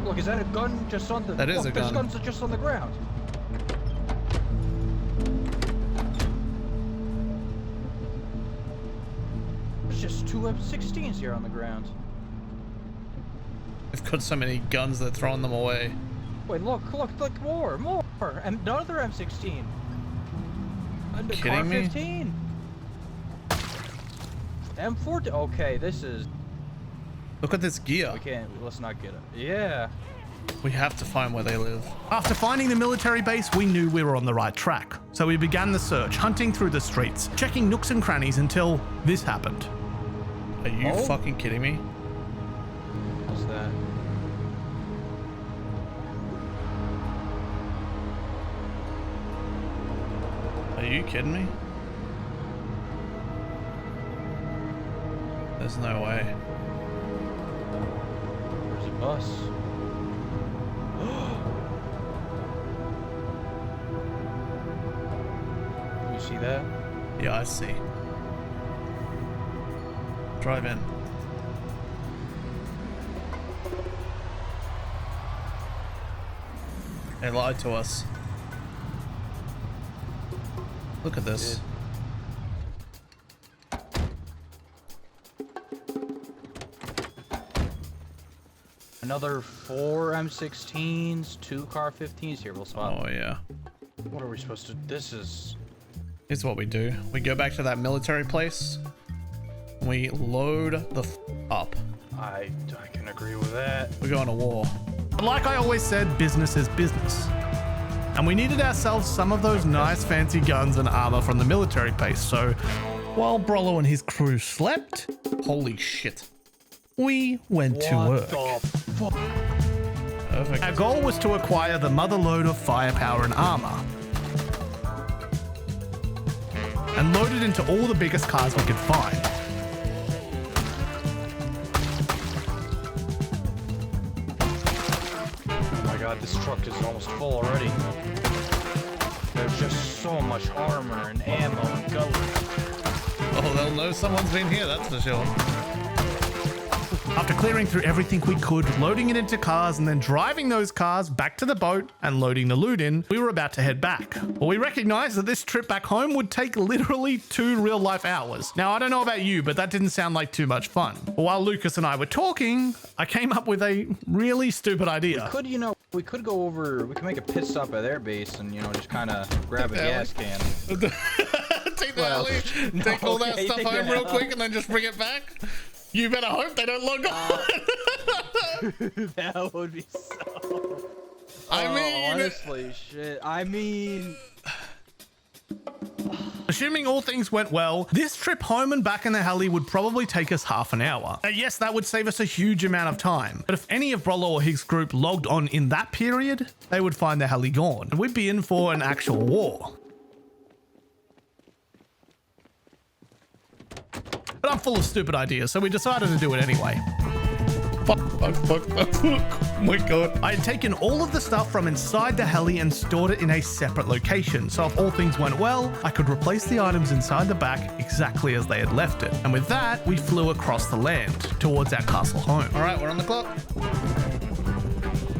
[SPEAKER 2] Look, is that a gun just on the?
[SPEAKER 3] That is
[SPEAKER 2] look,
[SPEAKER 3] a gun.
[SPEAKER 2] This gun's just on the ground. There's just 2 M16s here on the ground.
[SPEAKER 3] they've got so many guns they're throwing them away.
[SPEAKER 2] Wait, look, more, and another M16. And the
[SPEAKER 3] Kidding me?
[SPEAKER 2] 15. M14. Okay, this is.
[SPEAKER 3] Look at this gear.
[SPEAKER 2] We can't. Let's not get it. Yeah.
[SPEAKER 3] We have to find where they live.
[SPEAKER 1] After finding the military base, we knew we were on the right track. So we began the search, hunting through the streets, checking nooks and crannies until this happened.
[SPEAKER 3] Are you
[SPEAKER 2] Oh.
[SPEAKER 3] fucking kidding me?
[SPEAKER 2] What's that?
[SPEAKER 3] Are you kidding me? There's no way.
[SPEAKER 2] There's a bus. You see that?
[SPEAKER 3] Yeah, I see. Drive in. They lied to us. Look at this.
[SPEAKER 2] Another 4 M16s, 2 Car 15s. Here, we'll swap.
[SPEAKER 3] Oh yeah.
[SPEAKER 2] What are we supposed to? This is.
[SPEAKER 3] Here's what we do. We go back to that military place. We load the up.
[SPEAKER 2] I can agree with that.
[SPEAKER 3] We're going to war.
[SPEAKER 1] But like I always said, business is business. And we needed ourselves some of those nice fancy guns and armor from the military base, so while Brollo and his crew slept,
[SPEAKER 3] Holy shit.
[SPEAKER 1] we went to work.
[SPEAKER 3] Perfect.
[SPEAKER 1] Our goal was to acquire the motherload of firepower and armor, and load it into all the biggest cars we could find.
[SPEAKER 2] Oh my god, this truck is almost full already. There's just so much armor and ammo and go.
[SPEAKER 3] Oh, they'll know someone's been here, that's for sure.
[SPEAKER 1] After clearing through everything we could, loading it into cars, and then driving those cars back to the boat and loading the loot in, we were about to head back. Well, we recognized that this trip back home would take literally 2 real-life hours. Now, I don't know about you, but that didn't sound like too much fun. But while Lucas and I were talking, I came up with a really stupid idea.
[SPEAKER 2] We could go over. We could make a pit stop at their base and just kind of grab a gas can.
[SPEAKER 3] Take the alley, take all that stuff home real quick and then just bring it back. You better hope they don't log on.
[SPEAKER 2] That would be so.
[SPEAKER 3] I mean,
[SPEAKER 2] honestly, shit. I mean,
[SPEAKER 1] Assuming all things went well, this trip home and back in the heli would probably take us half an hour. Now, yes, that would save us a huge amount of time, but if any of Brollo or his group logged on in that period, they would find the heli gone, and we'd be in for an actual war. But I'm full of stupid ideas, so we decided to do it anyway.
[SPEAKER 3] fuck. Oh my god.
[SPEAKER 1] I had taken all of the stuff from inside the heli and stored it in a separate location, so if all things went well, I could replace the items inside the back exactly as they had left it. And with that, we flew across the land towards our castle home.
[SPEAKER 3] All right, we're on the clock.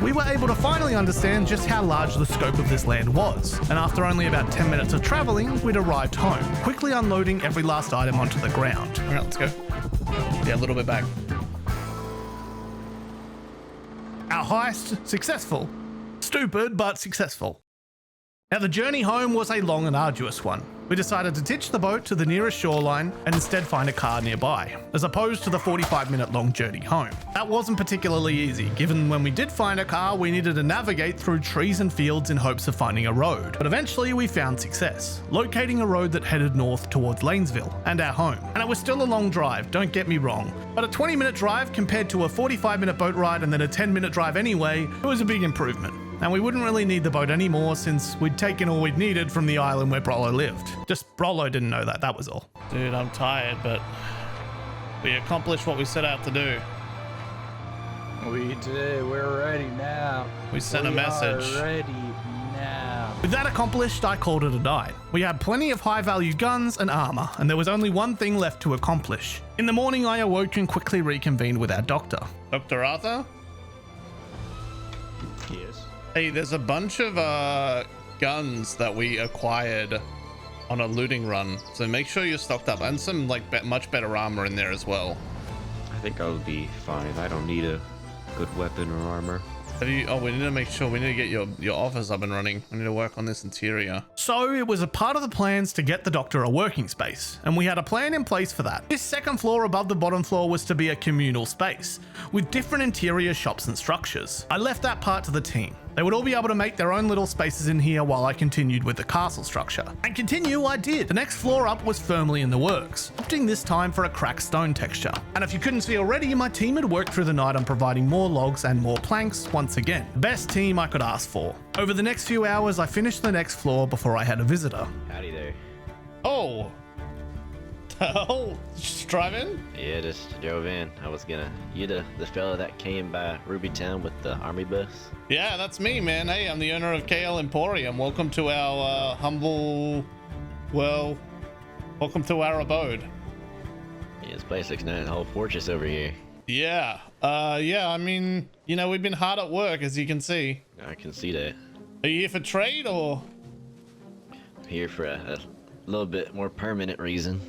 [SPEAKER 1] We were able to finally understand just how large the scope of this land was, and after only about 10 minutes of traveling, we'd arrived home, quickly unloading every last item onto the ground.
[SPEAKER 3] All right, let's go. Yeah, a little bit back.
[SPEAKER 1] Our heist, successful. Stupid, but successful. Now, the journey home was a long and arduous one. We decided to ditch the boat to the nearest shoreline and instead find a car nearby, as opposed to the 45-minute long journey home. That wasn't particularly easy, given when we did find a car, we needed to navigate through trees and fields in hopes of finding a road. But eventually we found success, locating a road that headed north towards Lanesville and our home. And it was still a long drive, don't get me wrong, but a 20-minute drive compared to a 45-minute boat ride and then a 10-minute drive anyway, it was a big improvement. And we wouldn't really need the boat anymore since we'd taken all we'd needed from the island where Brollo lived. Just Brollo didn't know that, that was all.
[SPEAKER 3] Dude, I'm tired, but we accomplished what we set out to do.
[SPEAKER 2] we did. We're ready now.
[SPEAKER 3] We sent a message.
[SPEAKER 2] We are ready now.
[SPEAKER 1] With that accomplished, I called it a night. We had plenty of high-value guns and armor, and there was only one thing left to accomplish. In the morning, I awoke and quickly reconvened with our doctor.
[SPEAKER 3] Dr. Arthur?
[SPEAKER 6] Yes.
[SPEAKER 3] Hey, there's a bunch of guns that we acquired on a looting run, so make sure you're stocked up, and some like much better armor in there as well.
[SPEAKER 8] I think I'll be fine. I don't need a good weapon or armor.
[SPEAKER 3] Have you? Oh, we need to make sure. We need to get your office up and running. We need to work on this interior.
[SPEAKER 1] So it was a part of the plans to get the doctor a working space, and we had a plan in place for that. This second floor above the bottom floor was to be a communal space, with different interior shops and structures. I left that part to the team. They would all be able to make their own little spaces in here while I continued with the castle structure. And continue I did. The next floor up was firmly in the works, opting this time for a cracked stone texture. And if you couldn't see already, my team had worked through the night on providing more logs and more planks once again. The best team I could ask for. Over the next few hours, I finished the next floor before I had a visitor.
[SPEAKER 8] Howdy there.
[SPEAKER 3] Oh. Oh, just drive in?
[SPEAKER 8] Yeah, just drove in. I was gonna. You the fella that came by Ruby Town with the army bus?
[SPEAKER 3] Yeah, that's me, man. Hey, I'm the owner of KL Emporium. Welcome to our welcome to our abode.
[SPEAKER 8] Yeah, this place looks nice. The whole fortress over here.
[SPEAKER 3] Yeah. Yeah, I mean, we've been hard at work, as you can see.
[SPEAKER 8] I can see that.
[SPEAKER 3] Are you here for trade or?
[SPEAKER 8] Here for a little bit more permanent reason.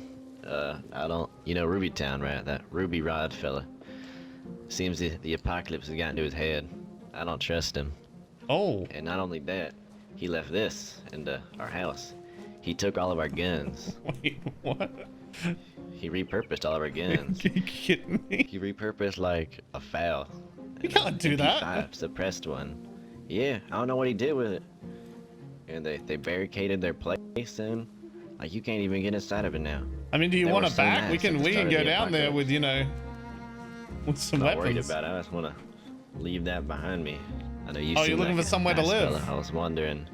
[SPEAKER 8] I don't, you know, Ruby Town, right? That Ruby Rod fella. Seems the apocalypse has gotten to his head. I don't trust him.
[SPEAKER 3] Oh.
[SPEAKER 8] And not only that, he left this in our house. He took all of our guns.
[SPEAKER 3] Wait, what?
[SPEAKER 8] He repurposed all of our guns.
[SPEAKER 3] Are you kidding me?
[SPEAKER 8] He repurposed like a FAL.
[SPEAKER 3] You can't do that.
[SPEAKER 8] MP5 suppressed one. Yeah, I don't know what he did with it. And they barricaded their place and like you can't even get inside of it now.
[SPEAKER 3] I mean, do you
[SPEAKER 8] They
[SPEAKER 3] want
[SPEAKER 8] were
[SPEAKER 3] it
[SPEAKER 8] so
[SPEAKER 3] back?
[SPEAKER 8] nice
[SPEAKER 3] We
[SPEAKER 8] at
[SPEAKER 3] can
[SPEAKER 8] the start of
[SPEAKER 3] go
[SPEAKER 8] the
[SPEAKER 3] down there
[SPEAKER 8] apocalypse.
[SPEAKER 3] with, you know, with some
[SPEAKER 8] I'm not worried
[SPEAKER 3] weapons.
[SPEAKER 8] about it. I just want to leave that behind me. I know you.
[SPEAKER 3] Oh, you're looking for somewhere to live?
[SPEAKER 8] I was wondering.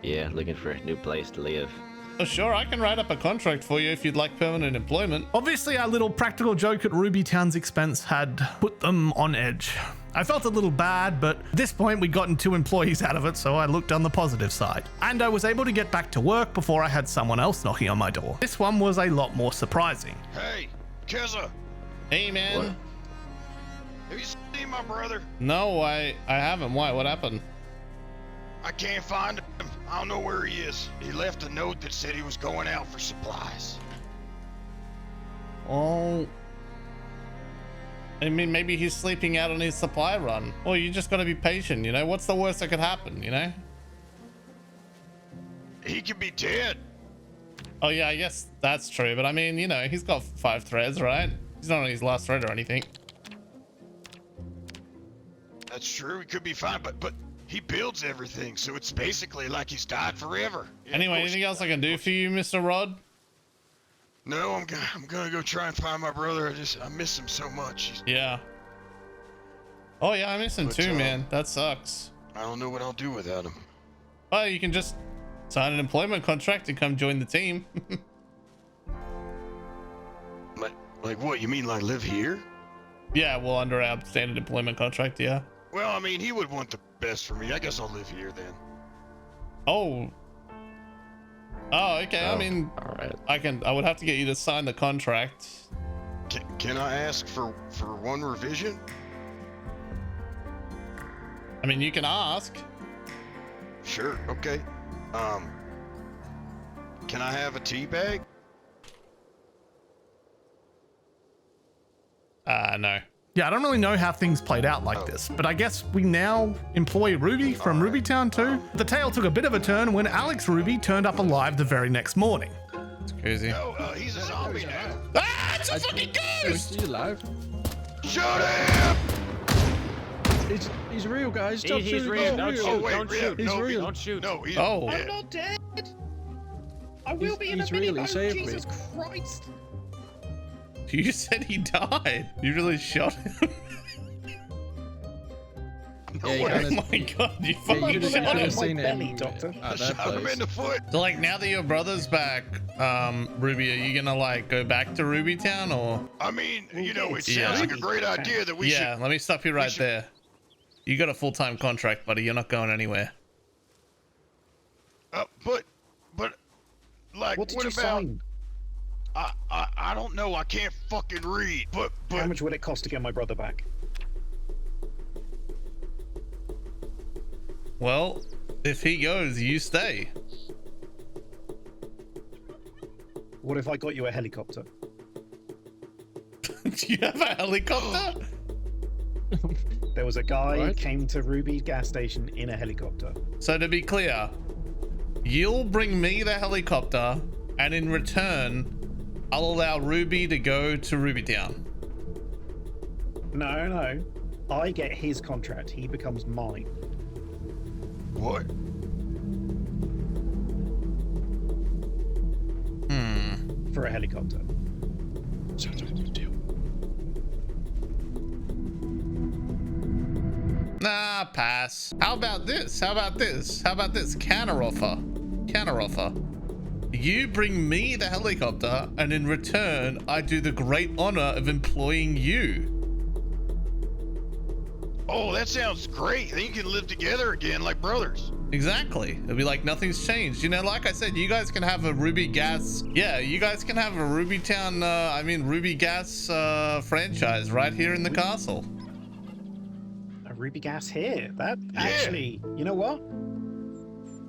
[SPEAKER 8] Yeah, looking for a new place to live.
[SPEAKER 3] Oh, sure, I can write up a contract for you if you'd like permanent employment.
[SPEAKER 1] Obviously, our little practical joke at Ruby Town's expense had put them on edge. I felt a little bad, but at this point we'd gotten 2 employees out of it, so I looked on the positive side. And I was able to get back to work before I had someone else knocking on my door. This one was a lot more surprising.
[SPEAKER 5] Hey, Kezza,
[SPEAKER 3] Hey, man.
[SPEAKER 8] What?
[SPEAKER 5] have you seen my brother?
[SPEAKER 3] No, I haven't. Why? What happened?
[SPEAKER 5] I can't find him. I don't know where he is. He left a note that said he was going out for supplies.
[SPEAKER 3] Oh. I mean, maybe he's sleeping out on his supply run. Or you just gotta be patient, you know? What's the worst that could happen, you know?
[SPEAKER 5] He could be dead.
[SPEAKER 3] Oh, yeah, I guess that's true. But I mean, you know, he's got 5 threads, right? He's not on his last thread or anything.
[SPEAKER 5] That's true. He could be fine, but he builds everything, so it's basically like he's died forever. Yeah,
[SPEAKER 3] Anyway,
[SPEAKER 5] of course-
[SPEAKER 3] anything else I can do for you, Mr. Rod?
[SPEAKER 5] No, I'm gonna go try and find my brother. I miss him so much.
[SPEAKER 3] Yeah. Oh, yeah, I miss him
[SPEAKER 5] But,
[SPEAKER 3] too, man. That sucks.
[SPEAKER 5] I don't know what I'll do without him.
[SPEAKER 3] Oh, you can just sign an employment contract and come join the team.
[SPEAKER 5] Like what? You mean like live here?
[SPEAKER 3] Yeah, well, under our standard employment contract, yeah.
[SPEAKER 5] Well, I mean, he would want the best for me. I guess I'll live here then.
[SPEAKER 3] Oh. Oh, okay. I mean,
[SPEAKER 8] all right.
[SPEAKER 3] I would have to get you to sign the contract.
[SPEAKER 5] Can I ask for one revision?
[SPEAKER 3] I mean, you can ask.
[SPEAKER 5] Sure. Okay. Can I have a tea bag?
[SPEAKER 3] No.
[SPEAKER 1] Yeah, I don't really know how things played out like this, but I guess we now employ Ruby from Ruby Town too. The tale took a bit of a turn when Alex Ruby turned up alive the very next morning.
[SPEAKER 3] It's crazy.
[SPEAKER 5] No, he's a zombie now.
[SPEAKER 3] Ah, it's a fucking ghost!
[SPEAKER 9] He's alive.
[SPEAKER 5] Shut him!
[SPEAKER 9] He's real, guys. Stop
[SPEAKER 4] He's
[SPEAKER 9] shooting.
[SPEAKER 4] real. Don't
[SPEAKER 9] He's
[SPEAKER 4] shoot.
[SPEAKER 9] real.
[SPEAKER 5] wait,
[SPEAKER 4] Don't
[SPEAKER 5] yeah,
[SPEAKER 4] shoot.
[SPEAKER 9] He's
[SPEAKER 5] no,
[SPEAKER 9] real.
[SPEAKER 4] Don't shoot.
[SPEAKER 5] No, he's
[SPEAKER 3] Oh.
[SPEAKER 5] dead.
[SPEAKER 6] Not dead. I will be in
[SPEAKER 9] He's
[SPEAKER 6] a minute.
[SPEAKER 9] really
[SPEAKER 6] Oh,
[SPEAKER 9] saved
[SPEAKER 6] Jesus
[SPEAKER 9] me.
[SPEAKER 6] Christ.
[SPEAKER 3] You said he died. You really shot him.
[SPEAKER 5] No
[SPEAKER 9] Yeah, you
[SPEAKER 5] way.
[SPEAKER 3] Oh my god, you fucking
[SPEAKER 9] you
[SPEAKER 6] could've
[SPEAKER 3] shot
[SPEAKER 6] shot
[SPEAKER 3] him.
[SPEAKER 6] him.
[SPEAKER 9] seen
[SPEAKER 6] belly,
[SPEAKER 9] him
[SPEAKER 6] Doctor.
[SPEAKER 9] at that
[SPEAKER 5] Shot him
[SPEAKER 9] place.
[SPEAKER 5] in the foot.
[SPEAKER 3] So, like, now that your brother's back, Ruby, are you gonna, like, go back to Ruby Town, or?
[SPEAKER 5] I mean, you know, it
[SPEAKER 3] Yeah.
[SPEAKER 5] sounds like a great idea that we
[SPEAKER 3] Yeah, let me stop you right
[SPEAKER 5] should-
[SPEAKER 3] there. You got a full-time contract, buddy. You're not going anywhere.
[SPEAKER 5] should. But, like,
[SPEAKER 6] What did
[SPEAKER 5] what
[SPEAKER 6] you
[SPEAKER 5] about?
[SPEAKER 6] sign?
[SPEAKER 5] I don't know. I can't fucking read. But
[SPEAKER 6] How much would it cost to get my brother back?
[SPEAKER 3] Well, if he goes, you stay.
[SPEAKER 6] What if I got you a helicopter?
[SPEAKER 3] Do you have a helicopter?
[SPEAKER 6] There was a guy
[SPEAKER 9] What?
[SPEAKER 6] came to Ruby gas station in a helicopter.
[SPEAKER 3] So to be clear, you'll bring me the helicopter, and in return, I'll allow Ruby to go to Ruby Town.
[SPEAKER 6] No. I get his contract. He becomes mine.
[SPEAKER 5] what?
[SPEAKER 6] For a helicopter.
[SPEAKER 9] Sounds like a good deal.
[SPEAKER 3] Nah, pass. How about this? How about this? How about this? Counter offer. Counter offer. You bring me the helicopter, and in return, I do the great honor of employing you.
[SPEAKER 5] Oh, that sounds great. Then you can live together again like brothers.
[SPEAKER 3] Exactly. It'll be like nothing's changed. You know, like I said, you guys can have a Ruby Gas. Yeah, you guys can have a Ruby Town, Ruby Gas franchise right here in the castle.
[SPEAKER 6] A Ruby gas here. That actually, you know what?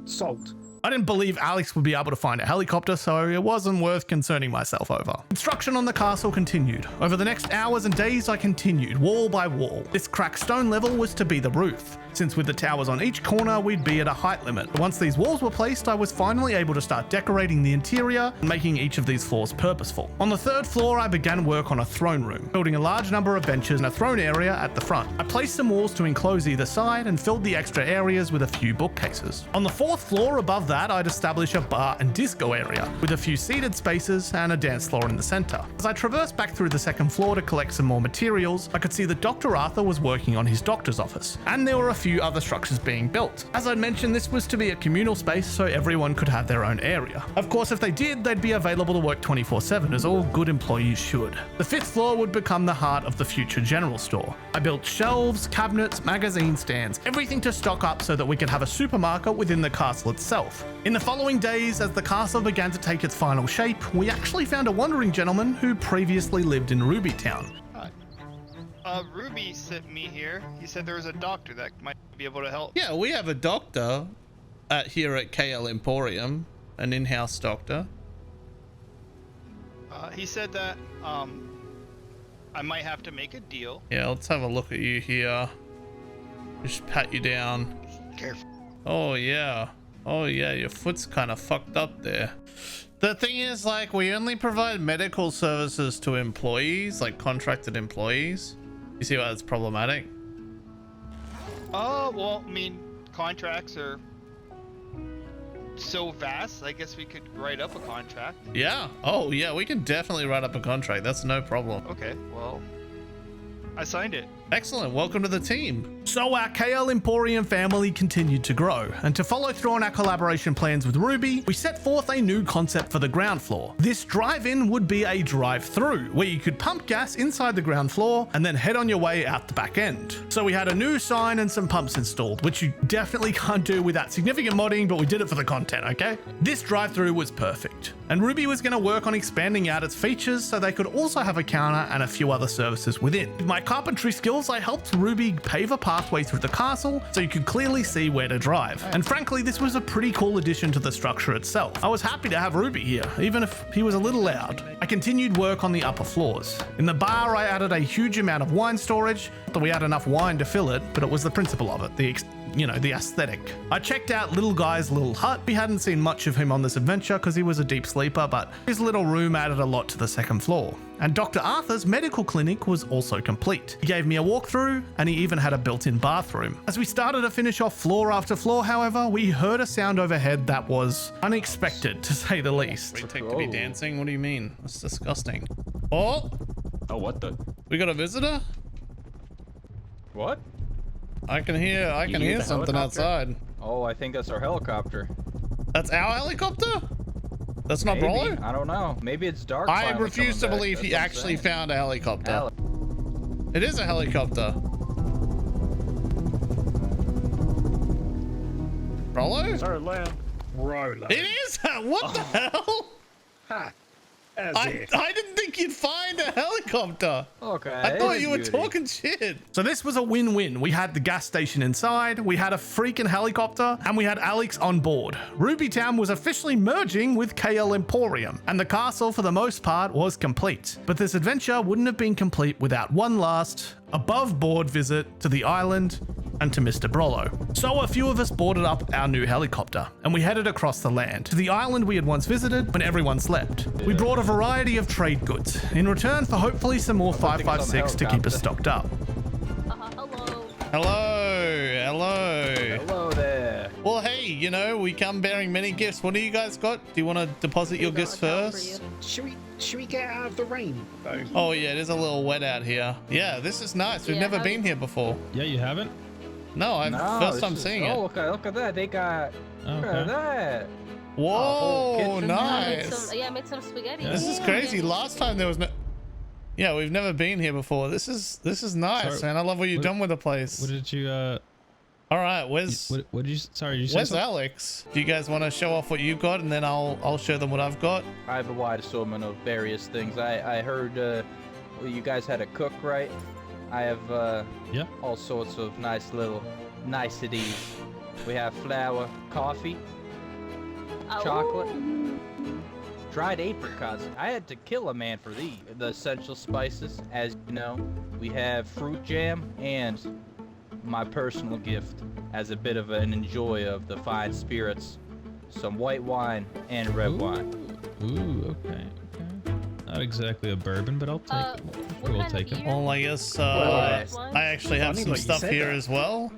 [SPEAKER 6] Salt.
[SPEAKER 1] I didn't believe Alex would be able to find a helicopter, so it wasn't worth concerning myself over. Construction on the castle continued. Over the next hours and days, I continued, wall by wall. This cracked stone level was to be the roof, since with the towers on each corner, we'd be at a height limit. Once these walls were placed, I was finally able to start decorating the interior and making each of these floors purposeful. On the 3rd floor, I began work on a throne room, building a large number of benches and a throne area at the front. I placed some walls to enclose either side and filled the extra areas with a few bookcases. On the 4th floor above that, I'd establish a bar and disco area with a few seated spaces and a dance floor in the center. As I traversed back through the 2nd floor to collect some more materials, I could see that Dr. Arthur was working on his doctor's office, and there were a few other structures being built. As I'd mentioned, this was to be a communal space so everyone could have their own area. Of course, if they did, they'd be available to work 24/7 as all good employees should. The 5th floor would become the heart of the future general store. I built shelves, cabinets, magazine stands, everything to stock up so that we could have a supermarket within the castle itself. In the following days, as the castle began to take its final shape, we actually found a wandering gentleman who previously lived in Ruby Town.
[SPEAKER 10] Ruby sent me here. He said there was a doctor that might be able to help.
[SPEAKER 3] Yeah, we have a doctor here at KL Emporium, an in-house doctor.
[SPEAKER 10] He said that I might have to make a deal.
[SPEAKER 3] Yeah, let's have a look at you here. Just pat you down.
[SPEAKER 5] Careful.
[SPEAKER 3] Oh yeah. Oh yeah, your foot's kind of fucked up there. The thing is, like, we only provide medical services to employees, like contracted employees. You see why that's problematic?
[SPEAKER 10] Oh, well, I mean, contracts are so vast. I guess we could write up a contract.
[SPEAKER 3] Yeah. Oh yeah, we can definitely write up a contract. That's no problem.
[SPEAKER 10] Okay, well, I signed it.
[SPEAKER 3] Excellent. Welcome to the team.
[SPEAKER 1] So our KL Emporium family continued to grow, and to follow through on our collaboration plans with Ruby, we set forth a new concept for the ground floor. This drive-in would be a drive-through, where you could pump gas inside the ground floor and then head on your way out the back end. So we had a new sign and some pumps installed, which you definitely can't do without significant modding, but we did it for the content, okay? This drive-through was perfect, and Ruby was going to work on expanding out its features so they could also have a counter and a few other services within. With my carpentry skills, I helped Ruby pave a pathway through the castle so you could clearly see where to drive. And frankly, this was a pretty cool addition to the structure itself. I was happy to have Ruby here, even if he was a little loud. I continued work on the upper floors. In the bar, I added a huge amount of wine storage. Not that we had enough wine to fill it, but it was the principle of it, the aesthetic. I checked out Little Guy's little hut. We hadn't seen much of him on this adventure because he was a deep sleeper, but his little room added a lot to the 2nd floor. And Dr. Arthur's medical clinic was also complete. He gave me a walkthrough, and he even had a built-in bathroom. As we started to finish off floor after floor, however, we heard a sound overhead that was unexpected, to say the least.
[SPEAKER 3] We take to be dancing? What do you mean? That's disgusting. Oh!
[SPEAKER 11] Oh, what the?
[SPEAKER 3] We got a visitor?
[SPEAKER 2] What?
[SPEAKER 3] I can hear something outside.
[SPEAKER 2] Oh, I think that's our helicopter.
[SPEAKER 3] That's our helicopter? That's not
[SPEAKER 2] Maybe.
[SPEAKER 3] Brawler?
[SPEAKER 2] I don't know. Maybe it's dark.
[SPEAKER 3] I
[SPEAKER 2] finally
[SPEAKER 3] refuse to
[SPEAKER 2] coming back.
[SPEAKER 3] believe
[SPEAKER 2] That's
[SPEAKER 3] he
[SPEAKER 2] what I'm
[SPEAKER 3] actually
[SPEAKER 2] saying.
[SPEAKER 3] found a helicopter. It is a helicopter. Rollo?
[SPEAKER 6] Sorry, land. Roller.
[SPEAKER 3] It is? What the hell?
[SPEAKER 6] Ha.
[SPEAKER 3] I didn't think you'd find a helicopter.
[SPEAKER 2] Okay.
[SPEAKER 3] I thought you were talking shit.
[SPEAKER 1] So this was a win-win. We had the gas station inside, we had a freaking helicopter, and we had Alex on board. Ruby Town was officially merging with KL Emporium, and the castle for the most part was complete. But this adventure wouldn't have been complete without one last above-board visit to the island and to Mr. Brollo. So a few of us boarded up our new helicopter, and we headed across the land to the island we had once visited when everyone slept. We brought a variety of trade goods, in return for hopefully some more 556 to keep us stocked up.
[SPEAKER 3] Hello.
[SPEAKER 2] Hello there.
[SPEAKER 3] Well, hey, we come bearing many gifts. What do you guys got? Do you want to deposit your gifts first?
[SPEAKER 6] Should we get out of the rain, though?
[SPEAKER 3] Oh, yeah, it is a little wet out here. Yeah, this is nice. We've never been here before.
[SPEAKER 7] Yeah, you haven't?
[SPEAKER 3] No, first time seeing it.
[SPEAKER 2] Oh, look at that. They got. Look at that.
[SPEAKER 3] Whoa, nice.
[SPEAKER 12] Make some spaghetti.
[SPEAKER 3] This is crazy. Last time there was no. Yeah, we've never been here before. This is nice,
[SPEAKER 7] Sorry,
[SPEAKER 3] man. I love what you've done with the place.
[SPEAKER 7] What did you
[SPEAKER 3] All right, where's
[SPEAKER 7] what did you say
[SPEAKER 3] where's
[SPEAKER 7] something?
[SPEAKER 3] Alex? Do you guys want to show off what you've got, and then I'll show them what I've got?
[SPEAKER 2] I have a wide assortment of various things. I heard you guys had a cook, right? I have
[SPEAKER 7] yeah,
[SPEAKER 2] all sorts of nice little niceties We have flour, coffee, chocolate, dried apricots. I had to kill a man for these. The essential spices, as you know. We have fruit jam and my personal gift as a bit of an enjoy of the fine spirits. Some white wine and red wine.
[SPEAKER 7] Ooh, okay. Not exactly a bourbon, but I'll take it. We'll take it.
[SPEAKER 3] Well, I guess I actually have some stuff here as well.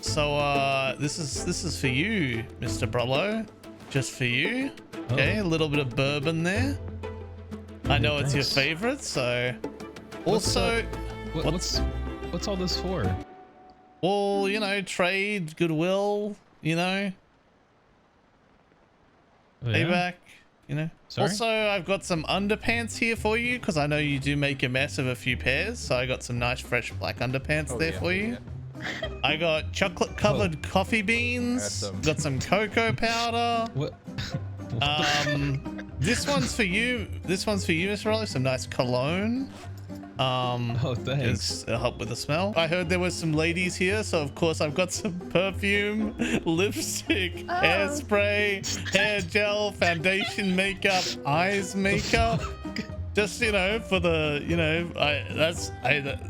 [SPEAKER 3] So this is for you, Mr. Brollo. Just for you. Okay, a little bit of bourbon there. I know it's your favorite, so. Also,
[SPEAKER 7] what's all this for?
[SPEAKER 3] Well, you know, trade, goodwill, you know. Payback, you know.
[SPEAKER 7] Sorry?
[SPEAKER 3] Also, I've got some underpants here for you because I know you do make a mess of a few pairs. So I got some nice fresh black underpants there for you. I got chocolate covered coffee beans. Got some cocoa powder.
[SPEAKER 7] What?
[SPEAKER 3] This one's for you. This one's for you, Mr. Rollo. Some nice cologne.
[SPEAKER 7] Oh, thanks.
[SPEAKER 3] It's help with the smell. I heard there was some ladies here, so of course I've got some perfume, lipstick, hairspray, hair gel, foundation makeup, eyes makeup. Just, you know, for the, you know,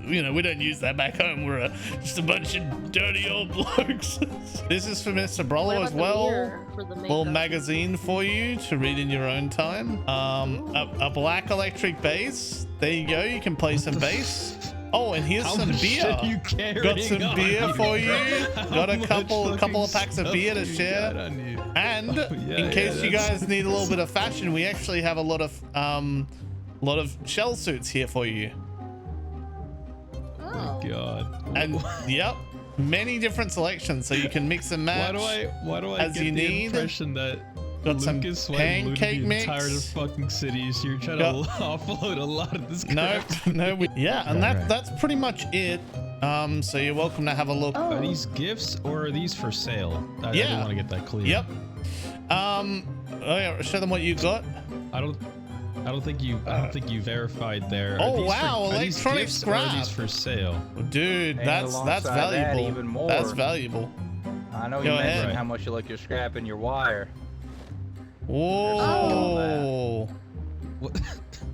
[SPEAKER 3] you know, we don't use that back home. We're just a bunch of dirty old blokes. This is for Mr. Brollo as well. Little magazine for you to read in your own time. A black electric bass. There you go. You can play some bass. Oh, and here's some beer. Got some beer for you. Got a couple of packs of beer to share. And in case you guys need a little bit of fashion, we actually have a lot of shell suits here for you.
[SPEAKER 7] Oh God.
[SPEAKER 3] And yep, many different selections, so you can mix and match.
[SPEAKER 7] Why do I
[SPEAKER 3] as
[SPEAKER 7] get
[SPEAKER 3] you
[SPEAKER 7] the
[SPEAKER 3] need.
[SPEAKER 7] impression that
[SPEAKER 3] Got some
[SPEAKER 7] Lucas
[SPEAKER 3] pancake
[SPEAKER 7] the
[SPEAKER 3] mix.
[SPEAKER 7] entire fucking city, so you're trying to offload a lot of this crap?
[SPEAKER 3] Yeah, and that's pretty much it. So you're welcome to have a look.
[SPEAKER 7] Are these gifts or are these for sale? I do want to get that clear.
[SPEAKER 3] Yep. Oh yeah, show them what you got.
[SPEAKER 7] I don't think you verified there.
[SPEAKER 3] Oh wow, electronic scrap.
[SPEAKER 7] Are these for sale?
[SPEAKER 3] Dude, that's valuable.
[SPEAKER 2] Even more.
[SPEAKER 3] That's valuable.
[SPEAKER 2] I know you mentioned how much you like your scrap and your wire.
[SPEAKER 3] Whoa.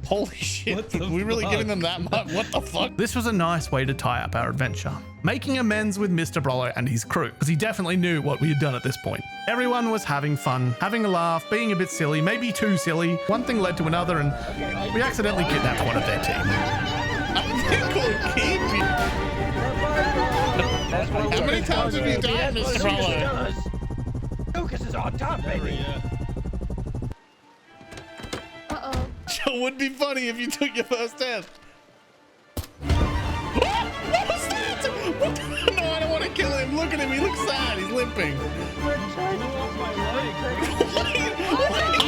[SPEAKER 3] Holy shit. Are we really giving them that much? What the fuck?
[SPEAKER 1] This was a nice way to tie up our adventure, making amends with Mr. Brollo and his crew, because he definitely knew what we had done at this point. Everyone was having fun, having a laugh, being a bit silly, maybe too silly. One thing led to another, and we accidentally kidnapped one of their team.
[SPEAKER 3] I think we'll keep you. How many times have you died, Mr. Brollo?
[SPEAKER 2] Lucas is on top, baby.
[SPEAKER 3] It would be funny if you took your first step. What was that? No, I don't want to kill him. Look at him. He looks sad. He's limping. I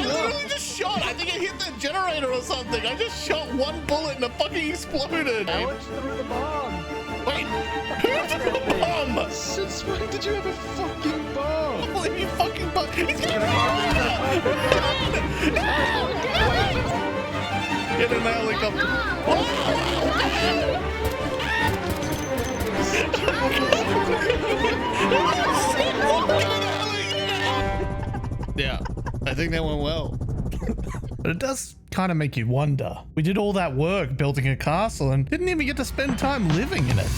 [SPEAKER 3] literally just shot. I think I hit the generator or something. I just shot one bullet and it fucking exploded.
[SPEAKER 2] Alex threw the bomb.
[SPEAKER 3] Wait, who threw the bomb?
[SPEAKER 7] Since when did you have a fucking bomb?
[SPEAKER 3] I believe you fucking bomb. He's gonna run. Get in the helicopter. Yeah, I think that went well.
[SPEAKER 1] But it does kind of make you wonder. We did all that work building a castle and didn't even get to spend time living in it.